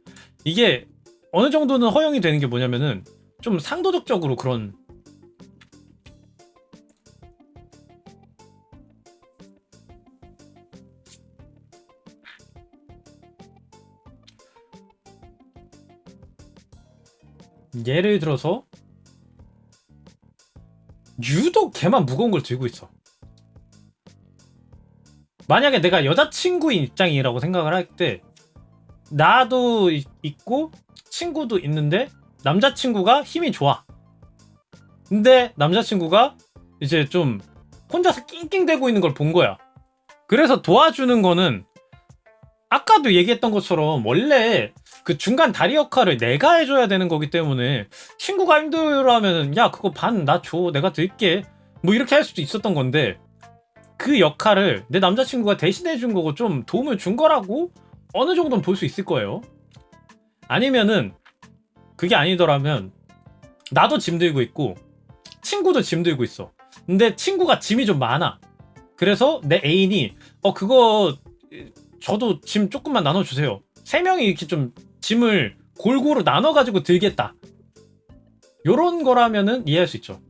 [SPEAKER 2] 이게 어느 정도는 허용이 되는 게 뭐냐면은 좀 상도덕적으로 그런 예를 들어서 유독 걔만 무거운 걸 들고 있어. 만약에 내가 여자친구인 입장이라고 생각을 할 때 나도 있고 친구도 있는데 남자친구가 힘이 좋아. 근데 남자친구가 이제 좀 혼자서 낑낑대고 있는 걸 본 거야. 그래서 도와주는 거는 아까도 얘기했던 것처럼 원래 그 중간 다리 역할을 내가 해줘야 되는 거기 때문에 친구가 힘들어하면은 야 그거 반 나 줘 내가 들게 뭐 이렇게 할 수도 있었던 건데, 그 역할을 내 남자친구가 대신해 준 거고 좀 도움을 준 거라고 어느 정도는 볼 수 있을 거예요. 아니면은 그게 아니더라면 나도 짐 들고 있고 친구도 짐 들고 있어. 근데 친구가 짐이 좀 많아. 그래서 내 애인이 그거 저도 짐 조금만 나눠주세요. 3명이 이렇게 좀 짐을 골고루 나눠가지고 들겠다. 요런 거라면은 이해할 수 있죠.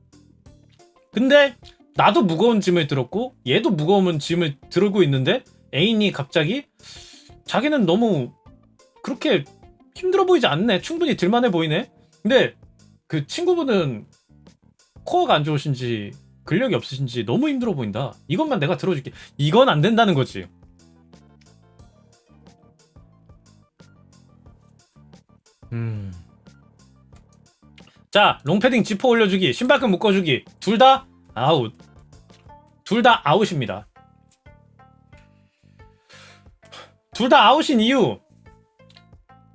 [SPEAKER 2] 근데 나도 무거운 짐을 들었고 얘도 무거운 짐을 들고 있는데 애인이 갑자기 자기는 너무 그렇게 힘들어 보이지 않네. 충분히 들만해 보이네. 근데 그 친구분은 코어가 안 좋으신지 근력이 없으신지 너무 힘들어 보인다. 이것만 내가 들어줄게. 이건 안 된다는 거지. 자, 롱패딩 지퍼 올려주기, 신발끈 묶어주기, 둘 다 아웃. 둘 다 아웃입니다. 둘 다 아웃인 이유,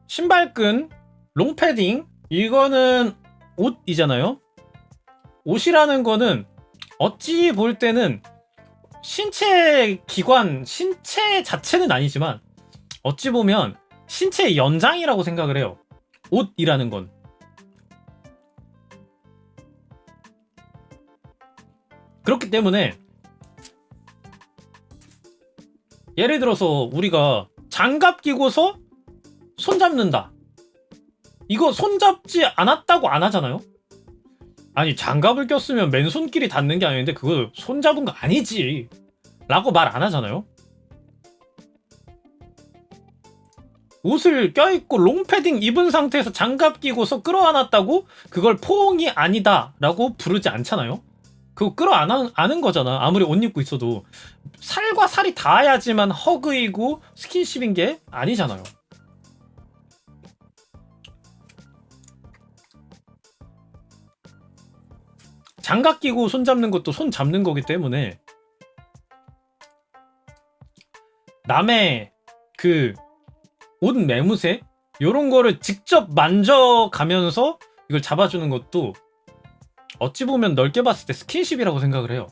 [SPEAKER 2] 신발끈, 롱패딩, 이거는 옷이잖아요. 옷이라는 거는 어찌 볼 때는 신체 기관, 신체 자체는 아니지만 어찌 보면 신체의 연장이라고 생각을 해요. 옷이라는 건. 그렇기 때문에 예를 들어서 우리가 장갑 끼고서 손 잡는다. 이거 손 잡지 않았다고 안 하잖아요? 아니 장갑을 꼈으면 맨손끼리 닿는 게 아닌데 그거 손 잡은 거 아니지 라고 말 안 하잖아요? 옷을 껴입고 롱패딩 입은 상태에서 장갑 끼고서 끌어안았다고 그걸 포옹이 아니다 라고 부르지 않잖아요? 그거 끌어안은 거잖아. 아무리 옷 입고 있어도 살과 살이 닿아야지만 허그이고 스킨십인 게 아니잖아요. 장갑 끼고 손 잡는 것도 손 잡는 거기 때문에 남의 그 옷 매무새 요런 거를 직접 만져가면서 이걸 잡아주는 것도 어찌 보면 넓게 봤을 때 스킨십이라고 생각을 해요.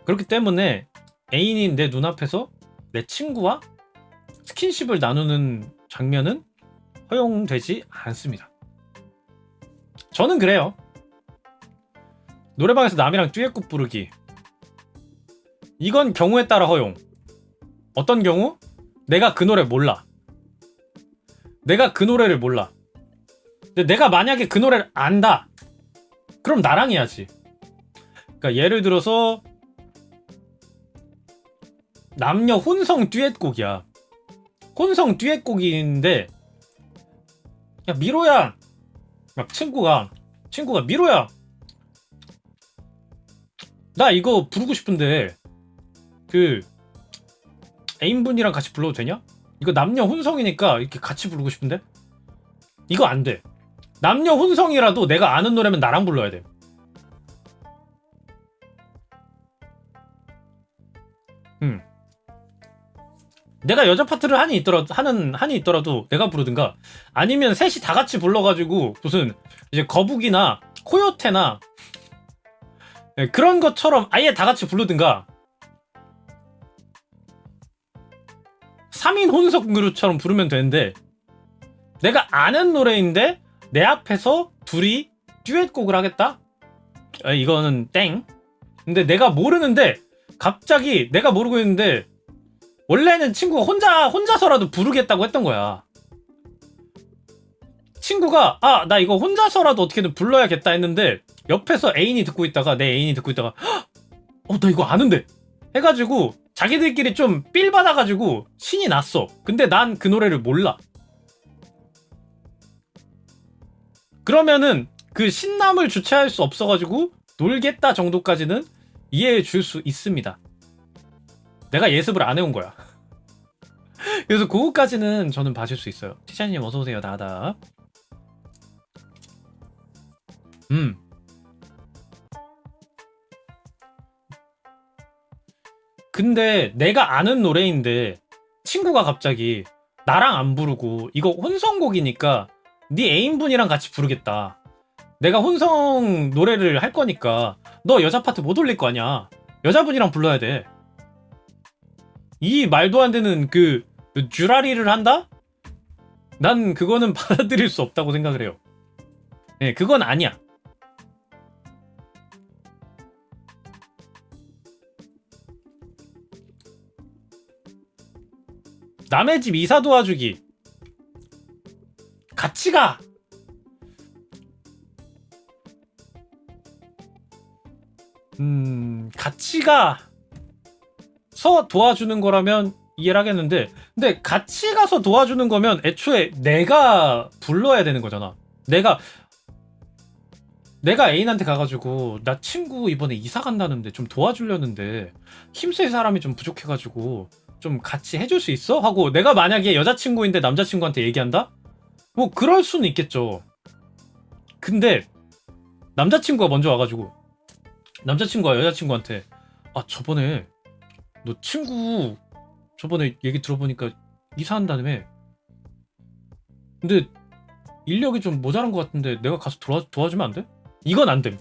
[SPEAKER 2] 그렇기 때문에 애인인 내 눈앞에서 내 친구와 스킨십을 나누는 장면은 허용되지 않습니다. 저는 그래요. 노래방에서 남이랑 듀엣곡 부르기, 이건 경우에 따라 허용. 어떤 경우? 내가 그 노래 몰라. 내가 그 노래를 몰라. 근데 내가 만약에 그 노래를 안다, 그럼 나랑 해야지. 그러니까 예를 들어서 남녀 혼성 듀엣곡이야. 혼성 듀엣곡인데, 야 미로야, 막 친구가 미로야, 나 이거 부르고 싶은데 그 애인분이랑 같이 불러도 되냐? 이거 남녀 혼성이니까 이렇게 같이 부르고 싶은데? 이거 안 돼. 남녀 혼성이라도 내가 아는 노래면 나랑 불러야 돼. 내가 여자 파트를 한이 있더라도 내가 부르든가, 아니면 셋이 다 같이 불러가지고 무슨 이제 거북이나 코요테나 그런 것처럼 아예 다 같이 부르든가, 3인 혼성 그룹처럼 부르면 되는데, 내가 아는 노래인데 내 앞에서 둘이 듀엣곡을 하겠다? 이거는 땡. 근데 내가 모르는데 갑자기 내가 모르고 있는데 원래는 친구가 혼자서라도 부르겠다고 했던 거야. 친구가 나 이거 혼자서라도 어떻게든 불러야겠다 했는데 옆에서 애인이 듣고 있다가, 내 애인이 듣고 있다가 나 이거 아는데 해가지고 자기들끼리 좀 삘 받아가지고 신이 났어. 근데 난 그 노래를 몰라. 그러면은 그 신남을 주체할 수 없어가지고 놀겠다 정도까지는 이해해 줄 수 있습니다. 내가 예습을 안 해온 거야. 그래서 그거까지는 저는 봐줄 수 있어요. 티샤님 어서오세요. 나다. 근데 내가 아는 노래인데 친구가 갑자기 나랑 안 부르고 이거 혼성곡이니까 네 애인분이랑 같이 부르겠다, 내가 혼성 노래를 할 거니까 너 여자 파트 못 올릴 거 아니야, 여자분이랑 불러야 돼, 이 말도 안 되는 그 쥬라리를 한다? 난 그거는 받아들일 수 없다고 생각을 해요. 네, 그건 아니야. 남의 집 이사 도와주기, 같이 가. 같이 가서 도와주는 거라면 이해를 하겠는데, 근데 같이 가서 도와주는 거면 애초에 내가 불러야 되는 거잖아. 내가 애인한테 가가지고 나 친구 이번에 이사 간다는데 좀 도와주려는데 힘쓸 사람이 좀 부족해가지고 좀 같이 해줄 수 있어? 하고 내가 만약에 여자친구인데 남자친구한테 얘기한다? 뭐 그럴 수는 있겠죠. 근데 남자친구가 먼저 와가지고 남자친구가 여자친구한테 저번에 너 친구 저번에 얘기 들어보니까 이사한다며, 근데 인력이 좀 모자란 것 같은데 내가 가서 도와주면 안 돼? 이건 안 됨.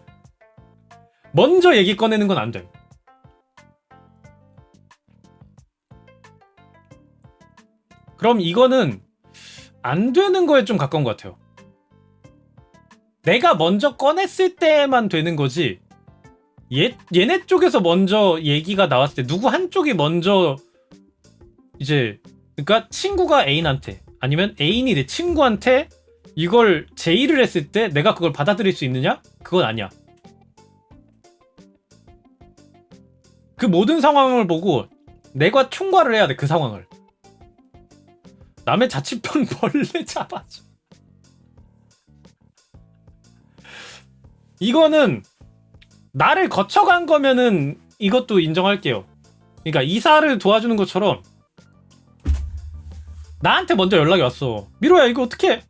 [SPEAKER 2] 먼저 얘기 꺼내는 건 안 됨. 그럼 이거는 안 되는 거에 좀 가까운 것 같아요. 내가 먼저 꺼냈을 때만 되는 거지, 얘네 쪽에서 먼저 얘기가 나왔을 때 누구 한쪽이 먼저 이제, 그러니까 친구가 애인한테 아니면 애인이 내 친구한테 이걸 제의를 했을 때 내가 그걸 받아들일 수 있느냐? 그건 아니야. 그 모든 상황을 보고 내가 총괄을 해야 돼. 그 상황을. 남의 자취방 벌레 잡아줘. 이거는 나를 거쳐간 거면은 이것도 인정할게요. 그러니까 이사를 도와주는 것처럼 나한테 먼저 연락이 왔어. 미로야 이거 어떡해?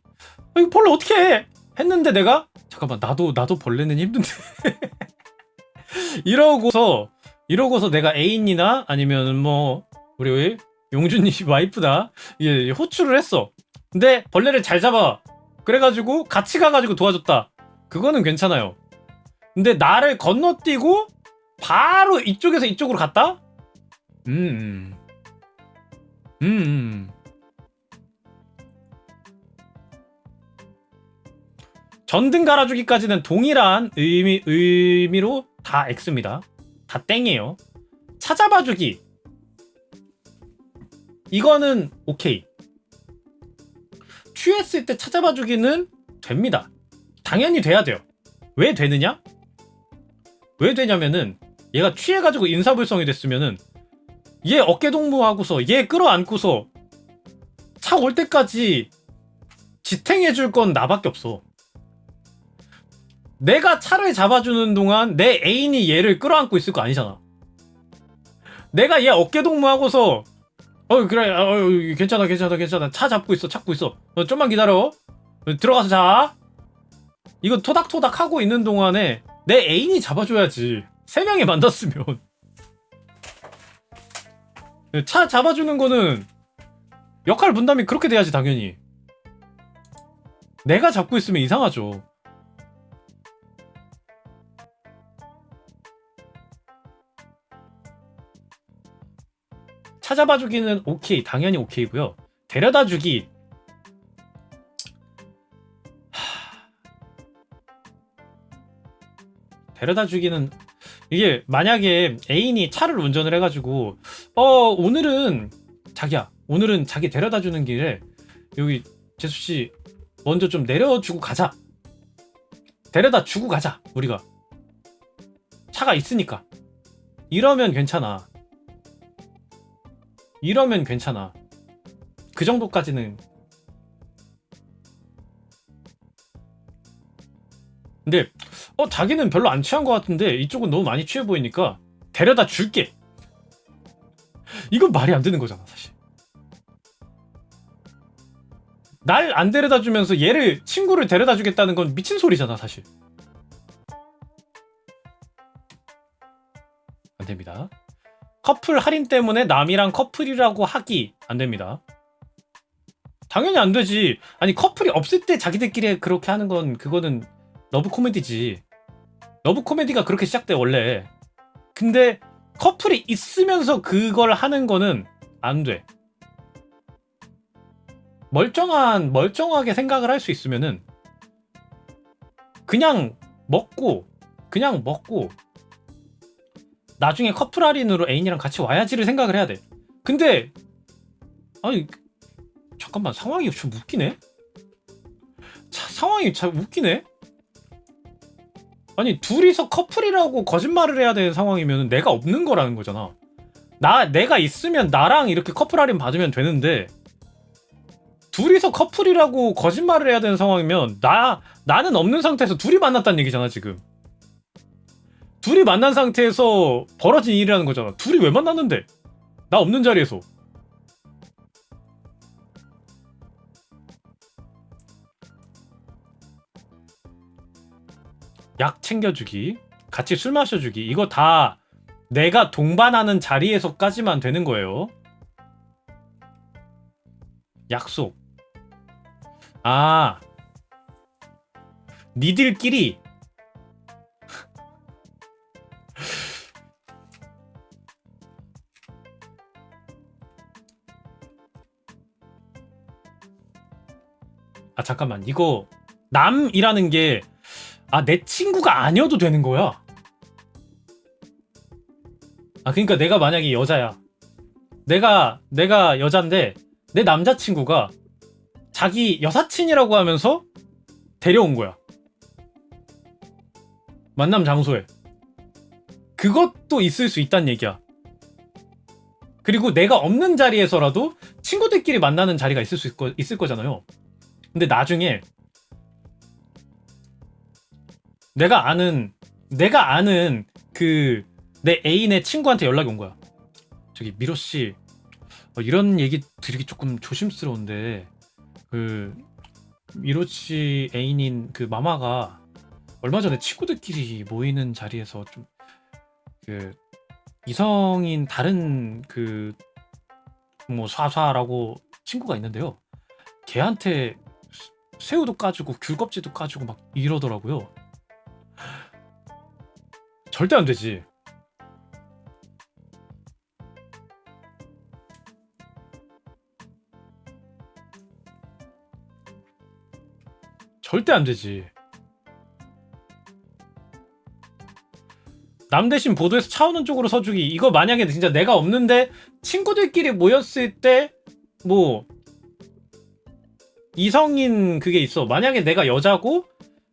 [SPEAKER 2] 이거 벌레 어떻게 해? 했는데 내가 잠깐만 나도 벌레는 힘든데 이러고서 내가 애인이나 아니면 뭐 우리 용준이 와이프다 예, 호출을 했어. 근데 벌레를 잘 잡아. 그래가지고 같이 가가지고 도와줬다. 그거는 괜찮아요. 근데 나를 건너뛰고 바로 이쪽에서 이쪽으로 갔다? 음. 전등 갈아주기까지는 동일한 의미로 다 X입니다. 다 땡이에요. 찾아봐주기. 이거는 오케이. 취했을 때 찾아봐주기는 됩니다. 당연히 돼야 돼요. 왜 되느냐? 왜 되냐면은 얘가 취해가지고 인사불성이 됐으면은 얘 어깨동무하고서 얘 끌어안고서 차 올 때까지 지탱해줄 건 나밖에 없어. 내가 차를 잡아주는 동안 내 애인이 얘를 끌어안고 있을 거 아니잖아. 내가 얘 어깨동무하고서 그래 괜찮아 차 잡고 있어 좀만 기다려 들어가서 자. 이거 토닥토닥 하고 있는 동안에 내 애인이 잡아줘야지. 세 명이 만났으면 차 잡아주는 거는 역할 분담이 그렇게 돼야지. 당연히 내가 잡고 있으면 이상하죠. 찾아봐주기는 오케이, 당연히 오케이고요. 데려다주기 데려다주기는 이게 만약에 애인이 차를 운전을 해가지고 오늘은 자기 데려다주는 길에 여기 재수씨 먼저 좀 내려주고 가자, 데려다주고 가자 우리가 차가 있으니까, 이러면 괜찮아. 그 정도까지는. 근데 자기는 별로 안 취한 것 같은데 이쪽은 너무 많이 취해 보이니까 데려다 줄게. 이건 말이 안 되는 거잖아 사실. 날 안 데려다 주면서 얘를, 친구를 데려다 주겠다는 건 미친 소리잖아 사실. 안 됩니다. 커플 할인 때문에 남이랑 커플이라고 하기 안 됩니다. 당연히 안 되지. 아니 커플이 없을 때 자기들끼리 그렇게 하는 건 그거는 러브 코미디지. 러브 코미디가 그렇게 시작돼 원래. 근데 커플이 있으면서 그걸 하는 거는 안 돼. 멀쩡하게 생각을 할 수 있으면은 그냥 먹고 나중에 커플 할인으로 애인이랑 같이 와야지를 생각을 해야 돼. 근데 아니 잠깐만, 상황이 좀 웃기네. 상황이 참 웃기네. 아니 둘이서 커플이라고 거짓말을 해야 되는 상황이면 내가 없는 거라는 거잖아. 내가 있으면 나랑 이렇게 커플 할인 받으면 되는데, 둘이서 커플이라고 거짓말을 해야 되는 상황이면 나는 없는 상태에서 둘이 만났다는 얘기잖아 지금. 둘이 만난 상태에서 벌어진 일이라는 거잖아. 둘이 왜 만났는데? 나 없는 자리에서. 약 챙겨주기, 같이 술 마셔주기, 이거 다 내가 동반하는 자리에서까지만 되는 거예요. 약속. 니들끼리 잠깐만, 이거 남이라는 게 내 친구가 아니어도 되는 거야. 그러니까 내가 만약에 여자야, 내가 여잔데 내 남자친구가 자기 여사친이라고 하면서 데려온 거야, 만남 장소에. 그것도 있을 수 있단 얘기야. 그리고 내가 없는 자리에서라도 친구들끼리 만나는 자리가 있을 거잖아요. 근데 나중에 내가 아는 그 내 애인의 친구한테 연락이 온 거야. 저기 미로씨, 이런 얘기 드리기 조금 조심스러운데 그 미로씨 애인인 그 마마가 얼마 전에 친구들끼리 모이는 자리에서 좀 그 이성인 다른 그 뭐 쏴쏴라고 친구가 있는데요, 걔한테 새우도 까주고 귤껍질도 까주고 막 이러더라고요. 절대 안 되지. 절대 안 되지. 남 대신 보도에서 차 오는 쪽으로 서주기. 이거 만약에 진짜 내가 없는데 친구들끼리 모였을 때 뭐 이성인 그게 있어. 만약에 내가 여자고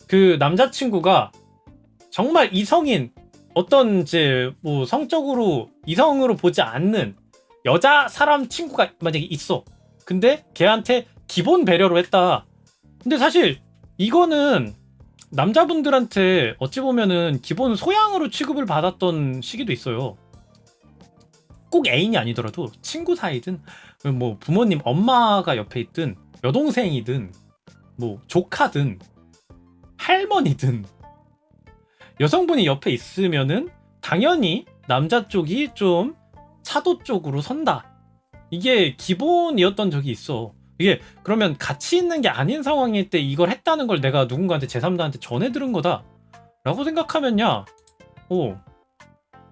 [SPEAKER 2] 그 남자친구가 정말 이성인 어떤 이제 뭐 성적으로 이성으로 보지 않는 여자 사람 친구가 만약에 있어. 근데 걔한테 기본 배려로 했다. 근데 사실 이거는 남자분들한테 어찌 보면은 기본 소양으로 취급을 받았던 시기도 있어요. 꼭 애인이 아니더라도 친구 사이든 뭐 부모님 엄마가 옆에 있든 여동생이든 뭐 조카든 할머니든 여성분이 옆에 있으면은 당연히 남자 쪽이 좀 차도 쪽으로 선다. 이게 기본이었던 적이 있어. 이게 그러면 같이 있는 게 아닌 상황일 때 이걸 했다는 걸 내가 누군가한테 제3자한테 전해 들은 거다 라고 생각하면야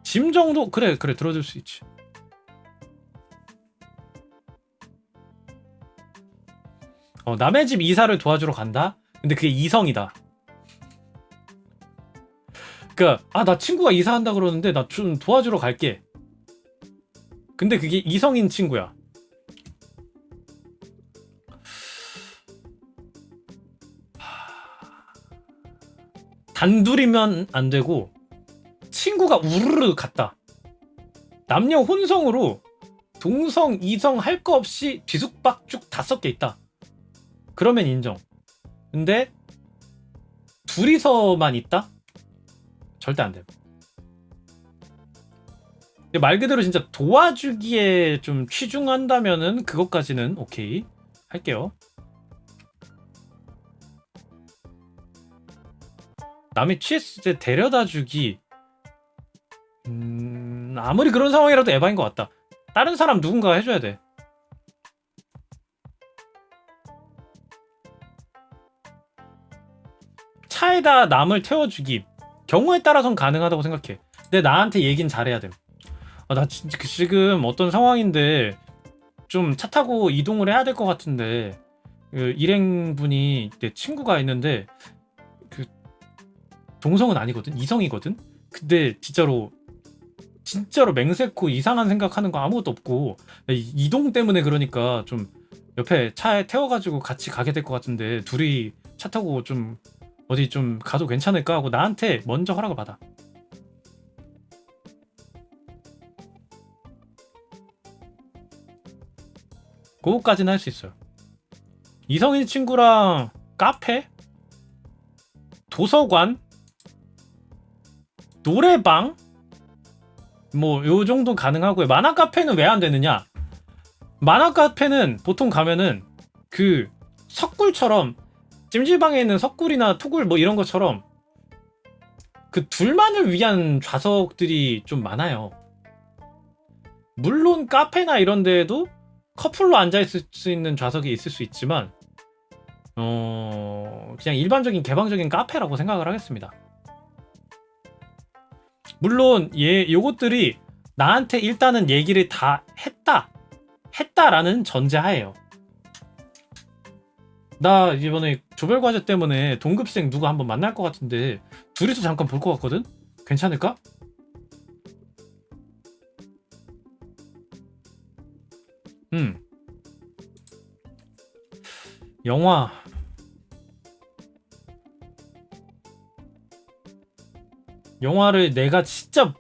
[SPEAKER 2] 짐 정도 그래 들어줄 수 있지. 남의 집 이사를 도와주러 간다? 근데 그게 이성이다. 그니까 나 친구가 이사한다 그러는데 나 좀 도와주러 갈게. 근데 그게 이성인 친구야. 단둘이면 안 되고 친구가 우르르 갔다. 남녀 혼성으로 동성, 이성 할 거 없이 뒤죽박죽 5개 있다. 그러면 인정. 근데 둘이서만 있다? 절대 안 돼. 말 그대로 진짜 도와주기에 좀 치중한다면은 그것까지는 오케이 할게요. 남이 취했을 때 데려다 주기 아무리 그런 상황이라도 에바인 것 같다. 다른 사람 누군가가 해줘야 돼. 차에다 남을 태워주기 경우에 따라선 가능하다고 생각해. 근데 나한테 얘긴 잘해야 돼. 나 진짜 지금 어떤 상황인데 좀 차 타고 이동을 해야 될 것 같은데 일행분이 내 친구가 있는데 그 동성은 아니거든, 이성이거든. 근데 진짜로 맹세코 이상한 생각하는 거 아무것도 없고 이동 때문에 그러니까 좀 옆에 차에 태워가지고 같이 가게 될 것 같은데 둘이 차 타고 좀 어디 좀 가도 괜찮을까 하고 나한테 먼저 허락을 받아. 그거까지는 할 수 있어요. 이성인 친구랑 카페, 도서관, 노래방 뭐 요 정도 가능하고요. 만화 카페는 왜 안 되느냐? 만화 카페는 보통 가면은 그 석굴처럼 찜질방에 있는 석굴이나 투굴 뭐 이런 것처럼 그 둘만을 위한 좌석들이 좀 많아요. 물론 카페나 이런 데에도 커플로 앉아 있을 수 있는 좌석이 있을 수 있지만 그냥 일반적인 개방적인 카페라고 생각을 하겠습니다. 물론 요것들이 나한테 일단은 얘기를 다 했다라는 전제하에요. 나 이번에 조별과제 때문에 동급생 누구 한번 만날 것 같은데 둘이서 잠깐 볼 것 같거든? 괜찮을까? 영화를 내가 진짜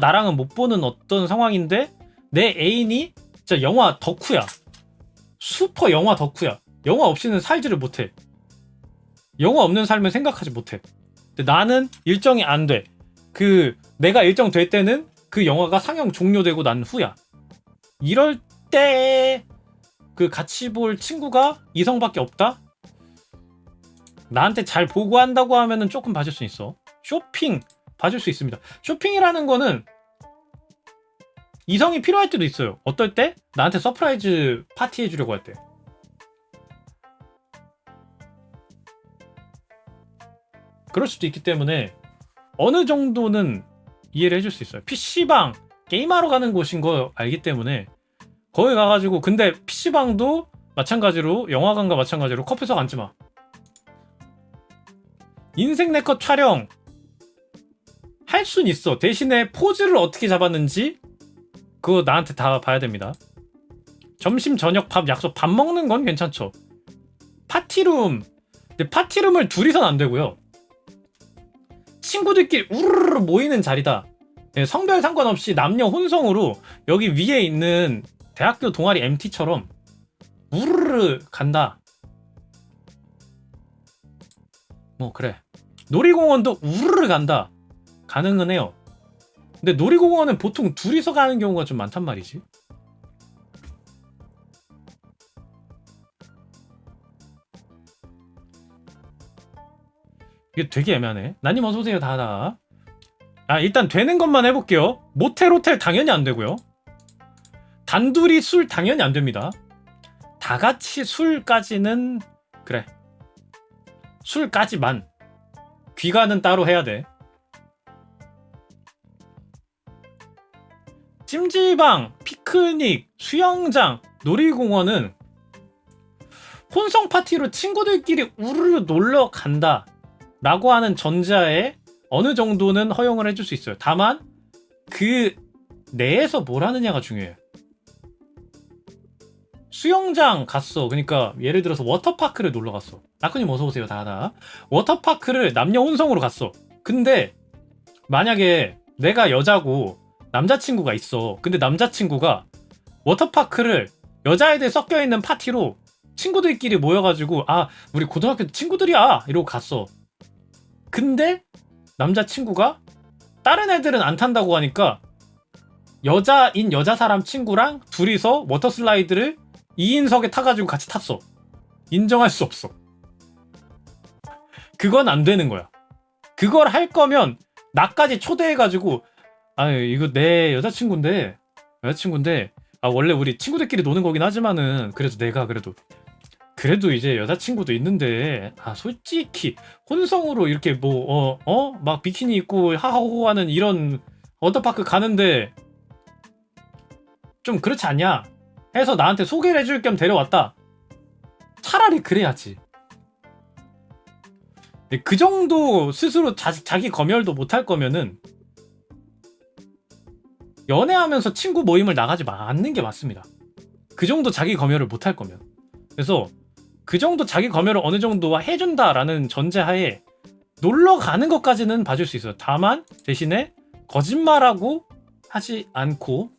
[SPEAKER 2] 나랑은 못 보는 어떤 상황인데 내 애인이 진짜 영화 덕후야. 슈퍼 영화 덕후야. 영화 없이는 살지를 못해. 영화 없는 삶을 생각하지 못해. 근데 나는 일정이 안 돼. 내가 일정 될 때는 그 영화가 상영 종료되고 난 후야. 이럴 때 같이 볼 친구가 이성밖에 없다? 나한테 잘 보고한다고 하면은 조금 봐줄 수 있어. 쇼핑 봐줄 수 있습니다. 쇼핑이라는 거는 이성이 필요할 때도 있어요. 어떨 때? 나한테 서프라이즈 파티 해주려고 할 때. 그럴 수도 있기 때문에 어느 정도는 이해를 해줄 수 있어요. PC방 게임하러 가는 곳인 거 알기 때문에 거기 가가지고 근데 PC방도 마찬가지로 영화관과 마찬가지로 커피석 앉지 마. 인생 네컷 촬영 할 순 있어. 대신에 포즈를 어떻게 잡았는지 그거 나한테 다 봐야 됩니다. 점심 저녁 밥 약속 밥 먹는 건 괜찮죠. 파티룸 근데 파티룸을 둘이선 안 되고요. 친구들끼리 우르르 모이는 자리다. 예, 성별 상관없이 남녀 혼성으로 여기 위에 있는 대학교 동아리 MT처럼 우르르 간다. 뭐 그래. 놀이공원도 우르르 간다. 가능은 해요. 근데 놀이공원은 보통 둘이서 가는 경우가 좀 많단 말이지. 이게 되게 애매하네. 나님 어서오세요. 다다. 일단 되는 것만 해볼게요. 모텔 호텔 당연히 안 되고요. 단둘이 술 당연히 안 됩니다. 다 같이 술까지는 그래. 술까지만. 귀가는 따로 해야 돼. 찜질방, 피크닉, 수영장, 놀이공원은 혼성 파티로 친구들끼리 우르르 놀러 간다 라고 하는 전제하에 어느 정도는 허용을 해줄 수 있어요. 다만 그 내에서 뭘 하느냐가 중요해요. 수영장 갔어. 그러니까 예를 들어서 워터파크를 놀러 갔어. 라크님 어서오세요. 다다. 워터파크를 남녀 혼성으로 갔어. 근데 만약에 내가 여자고 남자친구가 있어. 근데 남자친구가 워터파크를 여자애들 섞여있는 파티로 친구들끼리 모여가지고 우리 고등학교 친구들이야 이러고 갔어. 근데 남자친구가 다른 애들은 안 탄다고 하니까 여자인 여자 사람 친구랑 둘이서 워터슬라이드를 2인석에 타가지고 같이 탔어. 인정할 수 없어. 그건 안 되는 거야. 그걸 할 거면 나까지 초대해가지고 이거 내 여자친구인데 원래 우리 친구들끼리 노는 거긴 하지만은 그래도 내가 그래도 이제 여자친구도 있는데 솔직히 혼성으로 이렇게 막 비키니 입고 하하호호 하는 이런 워터파크 가는데 좀 그렇지 않냐 해서 나한테 소개를 해줄 겸 데려왔다. 차라리 그래야지. 그 정도 스스로 자기 검열도 못할 거면은 연애하면서 친구 모임을 나가지 않는 게 맞습니다. 그 정도 자기 검열을 못할 거면. 그래서 그 정도 자기 검열을 어느 정도 해준다라는 전제하에 놀러 가는 것까지는 봐줄 수 있어요. 다만 대신에 거짓말하고 하지 않고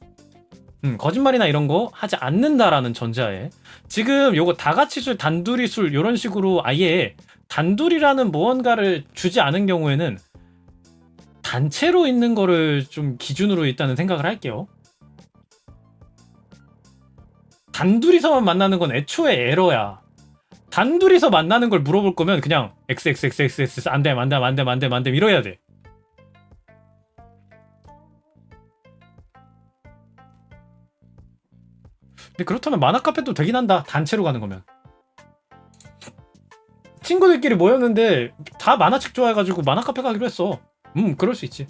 [SPEAKER 2] 거짓말이나 이런 거 하지 않는다라는 전제하에 지금 요거 다 같이 술 단둘이 술 이런 식으로 아예 단둘이라는 무언가를 주지 않은 경우에는 단체로 있는 거를 좀 기준으로 일단은 생각을 할게요. 단둘이서만 만나는 건 애초에 에러야. 단둘이서 만나는 걸 물어볼 거면 그냥 XXXXX 안됨 이러야 돼. 근데 그렇다면 만화 카페도 되긴 한다. 단체로 가는 거면. 친구들끼리 모였는데 다 만화책 좋아해가지고 만화 카페 가기로 했어. 그럴 수 있지.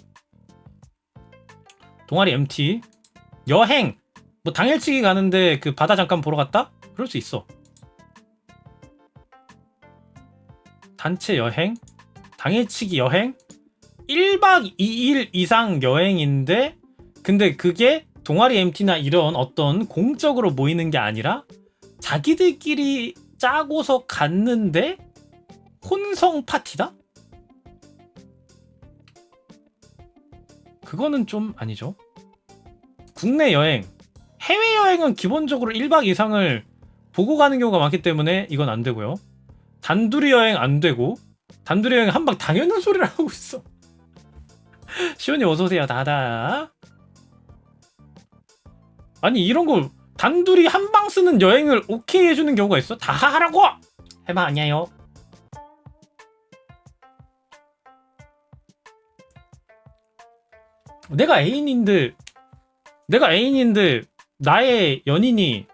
[SPEAKER 2] 동아리 MT 여행 뭐 당일치기 가는데 그 바다 잠깐 보러 갔다? 그럴 수 있어. 단체 여행 당일치기 여행 1박 2일 이상 여행인데 근데 그게 동아리 MT나 이런 어떤 공적으로 모이는 게 아니라 자기들끼리 짜고서 갔는데 혼성 파티다? 그거는 좀 아니죠. 국내 여행, 해외여행은 기본적으로 1박 이상을 보고 가는 경우가 많기 때문에 이건 안 되고요. 단둘이 여행 안 되고 단둘이 여행 한방 당연한 소리를 하고 있어. 시온이 어서오세요. 다다. 아니 이런 거 단둘이 한방 쓰는 여행을 오케이 해주는 경우가 있어? 다 하라고! 해봐 아니에요. 내가 애인인데 나의 연인이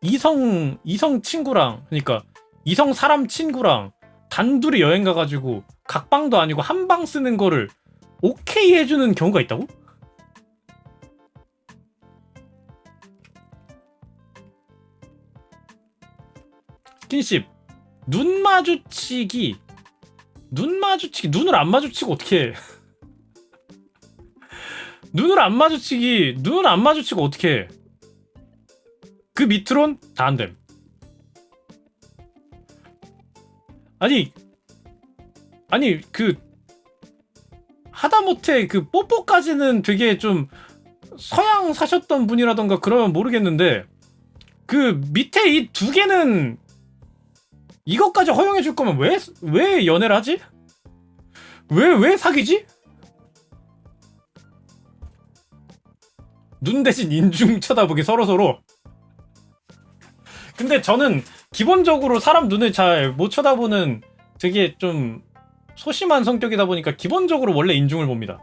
[SPEAKER 2] 이성 친구랑 그러니까 이성 사람 친구랑 단둘이 여행 가가지고 각방도 아니고 한방 쓰는 거를 오케이 해주는 경우가 있다고? 스킨십 눈 마주치기 눈 마주치기, 눈을 안 마주치고 어떻게 해? 눈을 안 마주치고 어떻게 해? 그 밑으론 다 안 됨. 아니 그 하다못해 그 뽀뽀까지는 되게 좀 서양 사셨던 분이라던가 그러면 모르겠는데 그 밑에 이 두 개는 이것까지 허용해 줄 거면 왜 연애를 하지? 왜 사귀지? 눈 대신 인중 쳐다보기 서로서로. 근데 저는 기본적으로 사람 눈을 잘 못 쳐다보는 되게 좀 소심한 성격이다 보니까 기본적으로 원래 인중을 봅니다.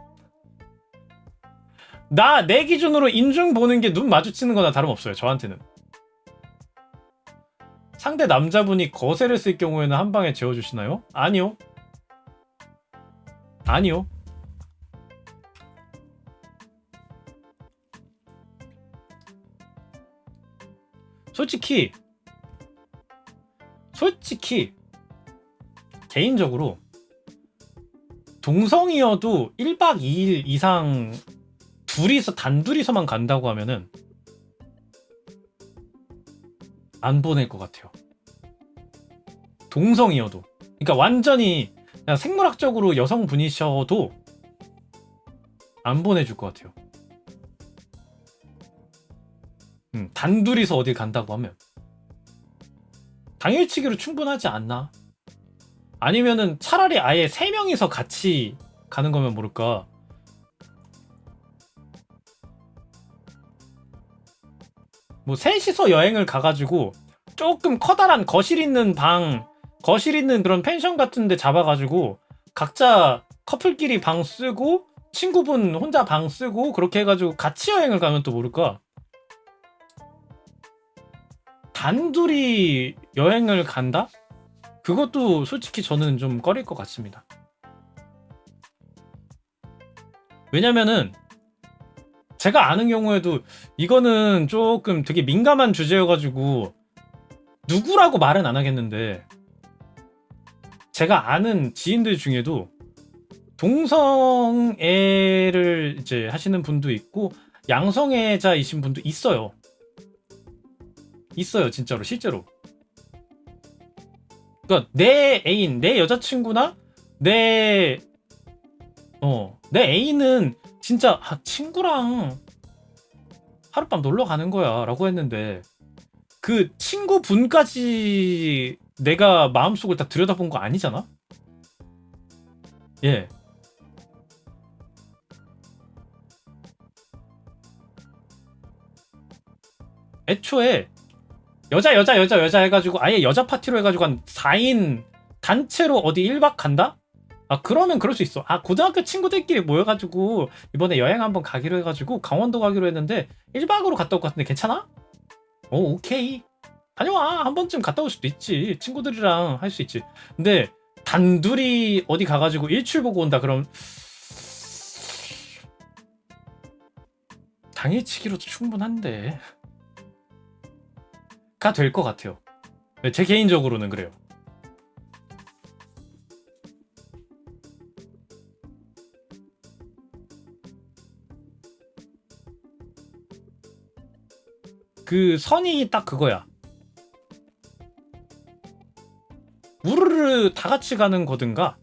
[SPEAKER 2] 내 기준으로 인중 보는 게 눈 마주치는 거나 다름없어요. 저한테는. 상대 남자분이 거세를 쓸 경우에는 한 방에 재워주시나요? 아니요. 솔직히 개인적으로 동성이어도 1박 2일 이상 단둘이서만 간다고 하면은 안 보낼 것 같아요. 동성이어도. 그러니까 완전히 그냥 생물학적으로 여성분이셔도 안 보내줄 것 같아요. 단둘이서 어딜 간다고 하면 당일치기로 충분하지 않나? 아니면은 차라리 아예 3명이서 같이 가는 거면 모를까? 뭐 셋이서 여행을 가가지고 조금 커다란 거실 있는 그런 펜션 같은 데 잡아가지고 각자 커플끼리 방 쓰고 친구분 혼자 방 쓰고 그렇게 해가지고 같이 여행을 가면 또 모를까? 단둘이 여행을 간다? 그것도 솔직히 저는 좀 꺼릴 것 같습니다. 왜냐면은 제가 아는 경우에도 이거는 조금 되게 민감한 주제여가지고 누구라고 말은 안 하겠는데 제가 아는 지인들 중에도 동성애를 이제 하시는 분도 있고 양성애자이신 분도 있어요. 진짜로 실제로. 그러니까 내 애인, 내 여자친구나 내 애인은 진짜 친구랑 하룻밤 놀러 가는 거야 라고 했는데 그 친구분까지 내가 마음속을 다 들여다본 거 아니잖아? 예. 애초에 여자 해가지고 아예 여자 파티로 해가지고 한 4인 단체로 어디 1박 간다? 그러면 그럴 수 있어. 고등학교 친구들끼리 모여가지고 이번에 여행 한번 가기로 해가지고 강원도 가기로 했는데 1박으로 갔다 올 것 같은데 괜찮아? 오케이. 다녀와. 한 번쯤 갔다 올 수도 있지. 친구들이랑 할 수 있지. 근데 단둘이 어디 가가지고 일출 보고 온다 그럼 당일치기로도 충분한데 가 될 것 같아요. 제 개인적으로는 그래요. 그 선이 딱 그거야. 우르르 다 같이 가는 거든가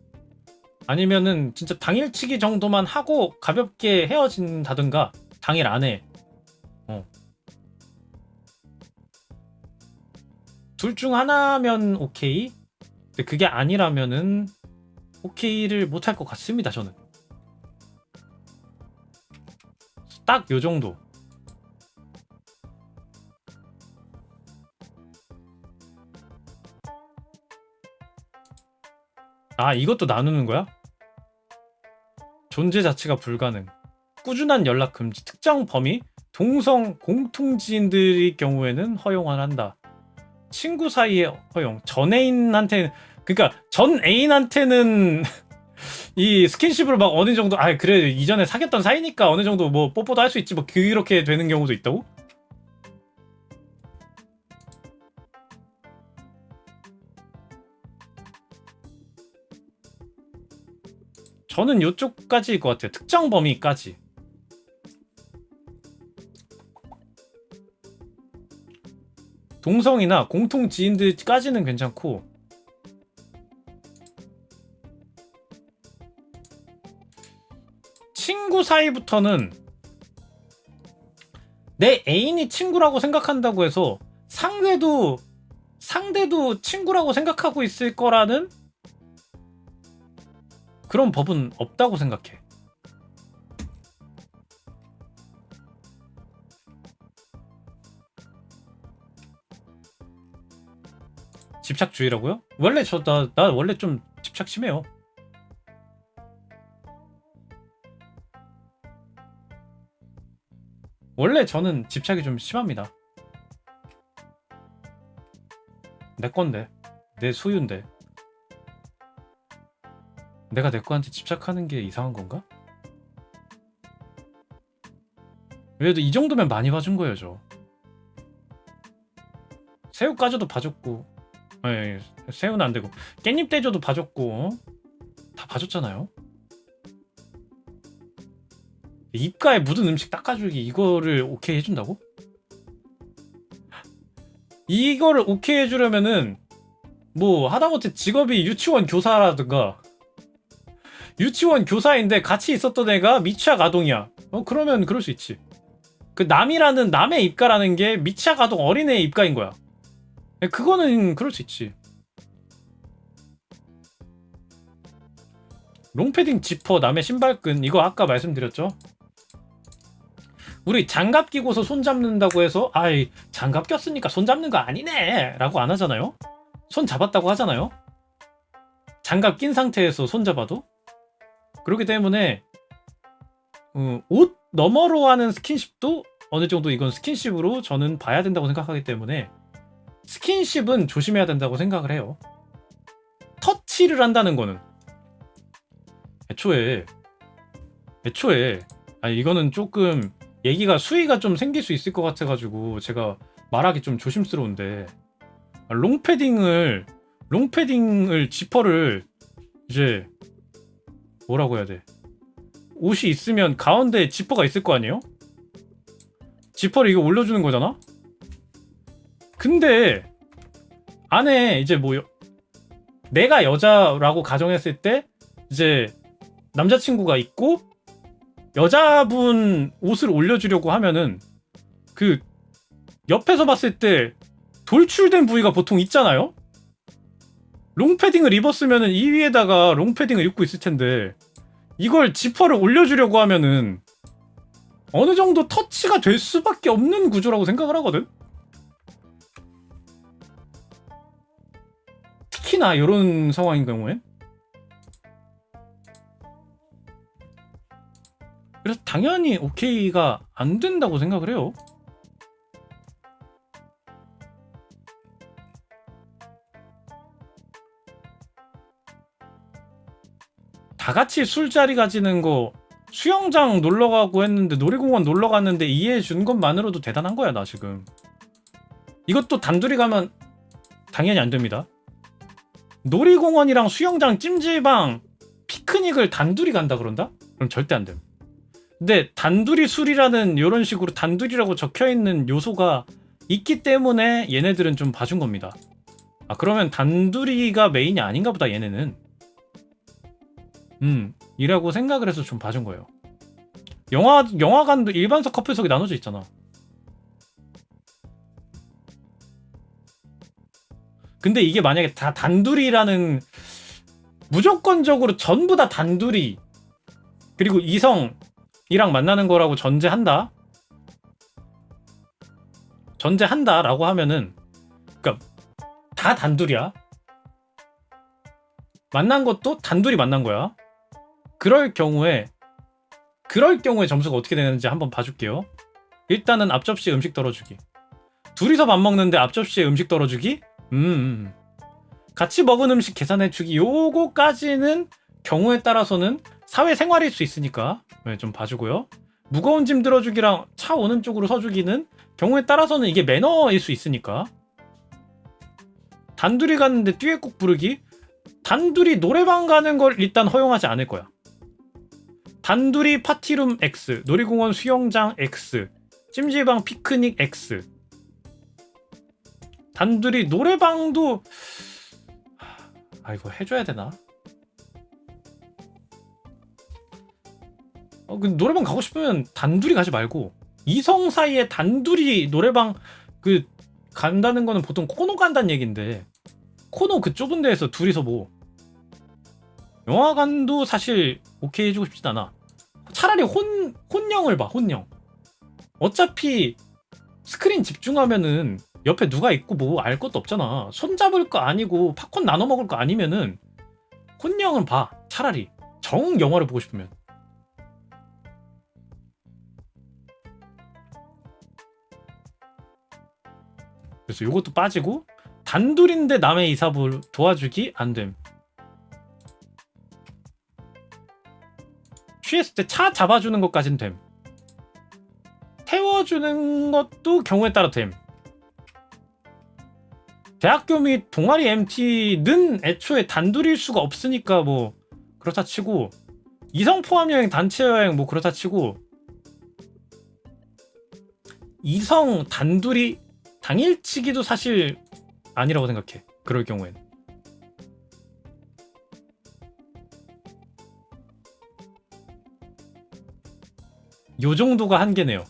[SPEAKER 2] 아니면은 진짜 당일치기 정도만 하고 가볍게 헤어진다든가 당일 안에 둘 중 하나면 오케이. 근데 그게 아니라면은 오케이를 못할 것 같습니다. 저는 딱 요 정도. 이것도 나누는 거야? 존재 자체가 불가능. 꾸준한 연락 금지. 특정 범위. 동성 공통지인들의 경우에는 허용을 한다. 친구 사이에 허용. 전 애인한테는 그러니까 전 애인한테는 이 스킨십으로 막 어느 정도 그래 이전에 사귀었던 사이니까 어느 정도 뭐 뽀뽀도 할 수 있지 뭐 그렇게 되는 경우도 있다고? 저는 요쪽까지일 것 같아요. 특정 범위까지. 동성이나 공통 지인들까지는 괜찮고, 친구 사이부터는 내 애인이 친구라고 생각한다고 해서 상대도 친구라고 생각하고 있을 거라는 그런 법은 없다고 생각해. 집착주의라고요? 원래 나 원래 좀 집착 심해요. 원래 저는 집착이 좀 심합니다. 내 건데, 내 소유인데, 내가 내 거한테 집착하는 게 이상한 건가? 그래도 이 정도면 많이 봐준 거예요, 저. 새우까지도 봐줬고, 아니, 새우는 안 되고 깻잎 떼줘도 봐줬고, 다 봐줬잖아요. 입가에 묻은 음식 닦아주기 이거를 오케이 해준다고? 이거를 오케이 해주려면은 뭐 하다못해 직업이 유치원 교사라든가, 유치원 교사인데 같이 있었던 애가 미취학 아동이야. 그러면 그럴 수 있지. 그 남의 입가라는 게 미취학 아동 어린애의 입가인 거야. 그거는 그럴 수 있지. 롱패딩 지퍼, 남의 신발끈, 이거 아까 말씀드렸죠. 우리 장갑 끼고서 손 잡는다고 해서 아이 장갑 꼈으니까 손 잡는 거 아니네 라고 안 하잖아요. 손 잡았다고 하잖아요. 장갑 낀 상태에서 손 잡아도. 그렇기 때문에 옷 너머로 하는 스킨십도 어느 정도 이건 스킨십으로 저는 봐야 된다고 생각하기 때문에 스킨십은 조심해야 된다고 생각을 해요. 터치를 한다는 거는 애초에 아니 이거는 조금 얘기가 수위가 좀 생길 수 있을 것 같아가지고 제가 말하기 좀 조심스러운데, 롱패딩을 지퍼를 이제 뭐라고 해야 돼? 옷이 있으면 가운데 지퍼가 있을 거 아니에요? 지퍼를 이거 올려주는 거잖아? 근데 안에 이제 뭐 내가 여자라고 가정했을 때 이제 남자친구가 있고 여자분 옷을 올려주려고 하면은 그 옆에서 봤을 때 돌출된 부위가 보통 있잖아요? 롱패딩을 입었으면은 이 위에다가 롱패딩을 입고 있을 텐데 이걸 지퍼를 올려주려고 하면은 어느 정도 터치가 될 수밖에 없는 구조라고 생각을 하거든? 특히나 이런 상황인 경우엔. 그래서 당연히 오케이가 안 된다고 생각을 해요. 다 같이 술자리 가지는 거, 수영장 놀러 가고 했는데 놀이공원 놀러 갔는데 이해해 준 것만으로도 대단한 거야, 나 지금. 이것도 단둘이 가면 당연히 안 됩니다. 놀이공원이랑 수영장, 찜질방, 피크닉을 단둘이 간다 그런다? 그럼 절대 안 됨. 근데 단둘이 술이라는 이런 식으로 단둘이라고 적혀있는 요소가 있기 때문에 얘네들은 좀 봐준 겁니다. 아 그러면 단둘이가 메인이 아닌가 보다 얘네는. 이라고 생각을 해서 좀 봐준 거예요. 영화관도 일반석 커플석이 나눠져 있잖아. 근데 이게 만약에 다 단둘이라는, 무조건적으로 전부 다 단둘이 그리고 이성이랑 만나는 거라고 전제한다라고 하면은, 그러니까 다 단둘이야. 만난 것도 단둘이 만난 거야. 그럴 경우에 점수가 어떻게 되는지 한번 봐줄게요. 일단은 앞접시에 음식 떨어주기. 둘이서 밥 먹는데 앞접시에 음식 떨어주기? 같이 먹은 음식 계산해주기. 요거까지는 경우에 따라서는 사회생활일 수 있으니까 좀 봐주고요. 무거운 짐 들어주기랑 차 오는 쪽으로 서주기는 경우에 따라서는 이게 매너일 수 있으니까. 단둘이 갔는데 듀엣곡 부르기? 단둘이 노래방 가는 걸 일단 허용하지 않을 거야. 단둘이 파티룸 X, 놀이공원 수영장 X, 찜질방 피크닉 X. 단둘이 노래방도 이거 해줘야 되나? 그 노래방 가고 싶으면 단둘이 가지 말고 이성 사이에 단둘이 노래방 그 간다는 거는 보통 코노 간다는 얘긴데 코노 그 좁은 데에서 둘이서 뭐 영화관도 사실 오케이 해주고 싶진 않아. 차라리 혼영을 봐. 혼영. 어차피 스크린 집중하면은 옆에 누가 있고 뭐 알 것도 없잖아. 손잡을 거 아니고 팝콘 나눠 먹을 거 아니면은 혼영은 봐. 차라리 정 영화를 보고 싶으면. 그래서 요것도 빠지고 단둘인데 남의 이사부 도와주기 안됨. 취했을 때 차 잡아주는 것까진 됨. 태워주는 것도 경우에 따라 됨. 대학교 및 동아리 MT는 애초에 단둘일 수가 없으니까 뭐 그렇다 치고 이성 포함 여행 단체 여행 뭐 그렇다 치고 이성 단둘이 당일치기도 사실 아니라고 생각해. 그럴 경우엔. 요 정도가 한계네요.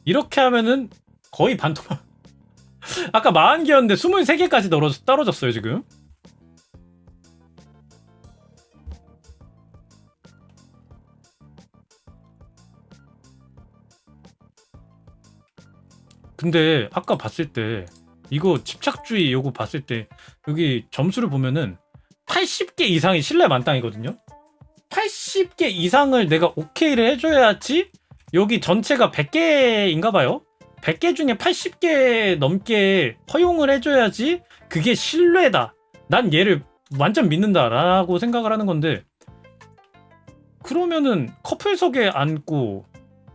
[SPEAKER 2] 이렇게 하면은 거의 반토막. 아까 40개였는데 23개까지 떨어졌어요 지금. 근데 아까 봤을 때 이거 집착주의 요거 봤을 때 여기 점수를 보면은 80개 이상이 신뢰 만땅이거든요. 80개 이상을 내가 오케이를 해줘야지. 여기 전체가 100개인가 봐요. 100개 중에 80개 넘게 허용을 해줘야지 그게 신뢰다. 난 얘를 완전 믿는다라고 생각을 하는 건데 그러면은 커플석에 앉고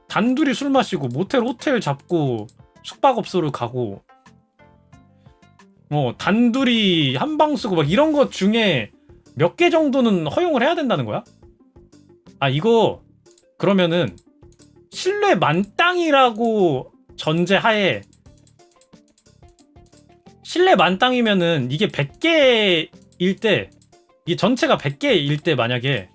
[SPEAKER 2] 단둘이 술 마시고 모텔 호텔 잡고 숙박업소를 가고 단둘이 한방 쓰고 막 이런 것 중에 몇 개 정도는 허용을 해야 된다는 거야? 이거 그러면은 신뢰 만땅이라고 전제하에 신뢰 만땅이면은 이게 100개일 때 이게 전체가 100개일 때 만약에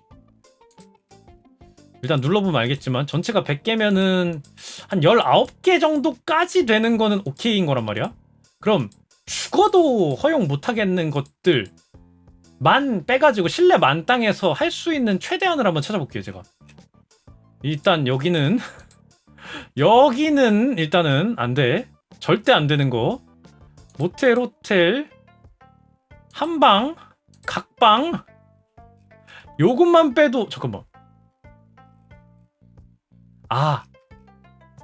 [SPEAKER 2] 일단 눌러보면 알겠지만 전체가 100개면은 한 19개 정도까지 되는 거는 오케이인 거란 말이야. 그럼 죽어도 허용 못하겠는 것들만 빼가지고 신뢰 만땅에서 할 수 있는 최대한을 한번 찾아볼게요 제가. 일단 여기는 여기는 일단은 안돼. 절대 안되는 거. 모텔 호텔 한방 각방 요것만 빼도 잠깐만.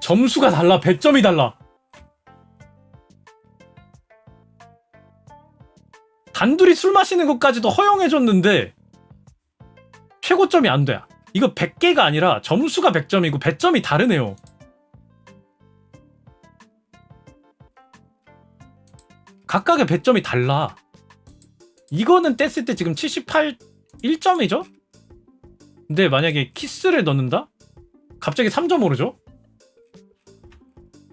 [SPEAKER 2] 점수가 달라. 배점이 달라. 단둘이 술 마시는 것까지도 허용해줬는데 최고점이 안 돼. 이거 100개가 아니라 점수가 100점이고 배점이 다르네요. 각각의 배점이 달라. 이거는 뗐을 때 지금 78 1점이죠? 근데 만약에 키스를 넣는다? 갑자기 3점 오르죠?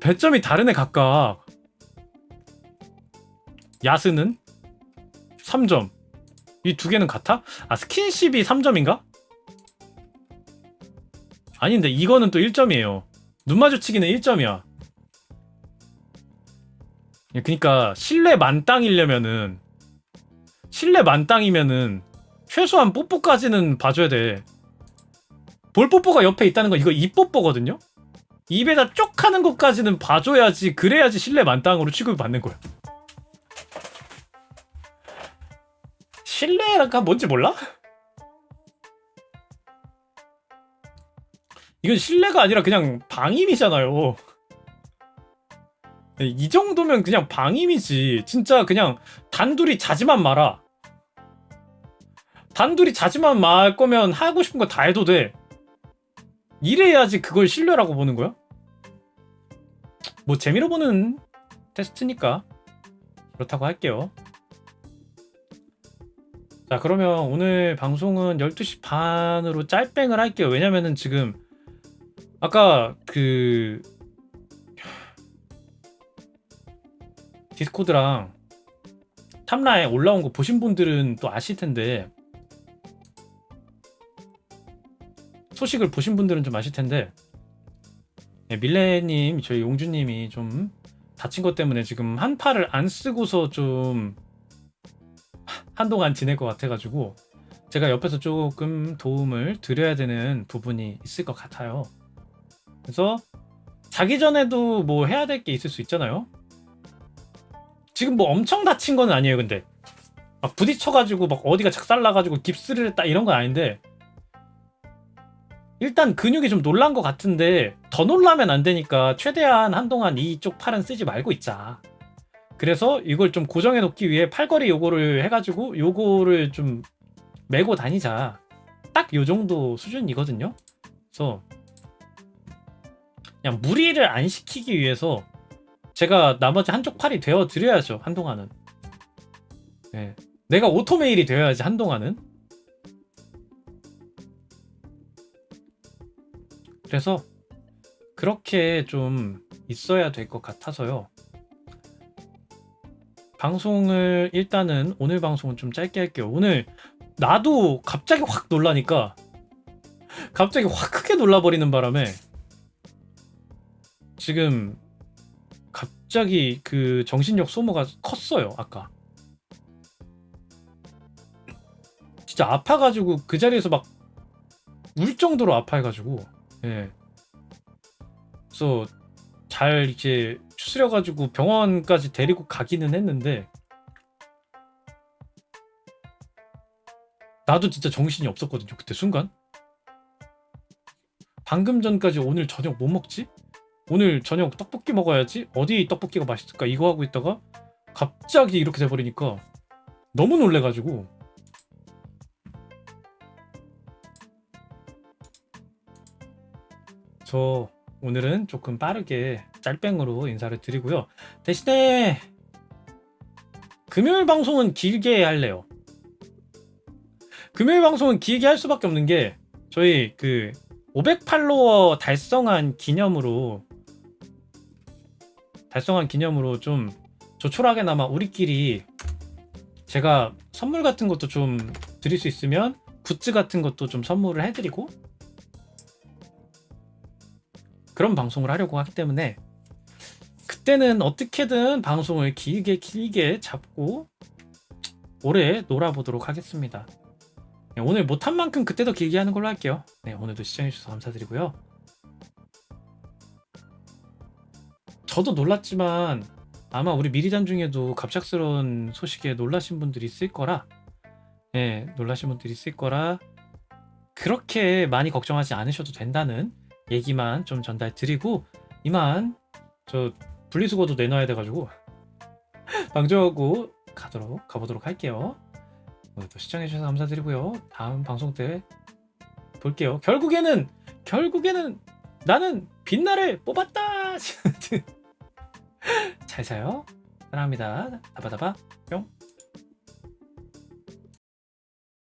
[SPEAKER 2] 배점이 다르네 각각. 야스는 3점. 이 두 개는 같아? 스킨십이 3점인가? 아닌데 이거는 또 1점이에요. 눈 마주치기는 1점이야. 그러니까 신뢰 만땅이면은 최소한 뽀뽀까지는 봐줘야 돼. 볼 뽀뽀가 옆에 있다는 거 이거 입 뽀뽀거든요? 입에다 쪽 하는 것까지는 봐줘야지. 그래야지 신뢰 만땅으로 취급을 받는 거야. 신뢰가 뭔지 몰라? 이건 신뢰가 아니라 그냥 방임이잖아요. 이 정도면 그냥 방임이지. 진짜 그냥 단둘이 자지만 마라. 단둘이 자지만 말 거면 하고 싶은 거 다 해도 돼. 이래야지 그걸 신뢰라고 보는 거야? 뭐 재미로 보는 테스트니까 그렇다고 할게요. 자, 그러면 오늘 방송은 12시 반으로 짤뺑을 할게요. 왜냐면은 지금 아까 그 디스코드랑 탑라에 올라온 거 보신 분들은 또 아실 텐데, 소식을 보신 분들은 좀 아실 텐데, 밀레님, 저희 용주님이 좀 다친 것 때문에 지금 한 팔을 안 쓰고서 좀 한동안 지낼 것 같아가지고 제가 옆에서 조금 도움을 드려야 되는 부분이 있을 것 같아요. 그래서 자기 전에도 뭐 해야 될 게 있을 수 있잖아요. 지금 뭐 엄청 다친 건 아니에요. 근데 막 부딪혀가지고 막 어디가 작살나가지고 깁스를 했다 이런 건 아닌데, 일단 근육이 좀 놀란 것 같은데 더 놀라면 안 되니까 최대한 한동안 이쪽 팔은 쓰지 말고 있자. 그래서 이걸 좀 고정해 놓기 위해 팔걸이 요거를 해가지고 요거를 좀 메고 다니자. 딱 요 정도 수준이거든요. 그래서 그냥 무리를 안 시키기 위해서 제가 나머지 한쪽 팔이 되어 드려야죠. 한동안은. 네. 내가 오토메일이 되어야지 한동안은. 그래서 그렇게 좀 있어야 될 것 같아서요. 방송을 일단은 오늘 방송은 좀 짧게 할게요. 오늘 나도 갑자기 확 놀라니까, 갑자기 확 크게 놀라버리는 바람에 지금 갑자기 그 정신력 소모가 컸어요. 아까 진짜 아파가지고 그 자리에서 막 울 정도로 아파해가지고, 예. 그래서 잘 이제 추스려가지고 병원까지 데리고 가기는 했는데, 나도 진짜 정신이 없었거든요. 그때 순간. 방금 전까지 오늘 저녁 뭐 먹지? 오늘 저녁 떡볶이 먹어야지. 어디 떡볶이가 맛있을까? 이거 하고 있다가 갑자기 이렇게 돼버리니까 너무 놀래가지고. 저 오늘은 조금 빠르게 짤뺑으로 인사를 드리고요. 대신에 금요일 방송은 길게 할래요. 금요일 방송은 길게 할 수밖에 없는 게, 저희 그 500팔로워 달성한 기념으로 좀 조촐하게나마 우리끼리 제가 선물 같은 것도 좀 드릴 수 있으면 굿즈 같은 것도 좀 선물을 해드리고 그런 방송을 하려고 하기 때문에, 그때는 어떻게든 방송을 길게 잡고 오래 놀아보도록 하겠습니다. 네, 오늘 못한 만큼 그때 더 길게 하는 걸로 할게요. 네, 오늘도 시청해주셔서 감사드리고요. 저도 놀랐지만 아마 우리 미리단 중에도 갑작스러운 소식에 놀라신 분들이 있을 거라, 그렇게 많이 걱정하지 않으셔도 된다는 얘기만 좀 전달드리고, 이만 저 분리수거도 내놔야 돼가지고 방송하고 가보도록 할게요. 오늘도 시청해주셔서 감사드리고요. 다음 방송 때 볼게요. 결국에는 나는 빛나를 뽑았다. 잘 자요. 사랑합니다. 다바다바 뿅.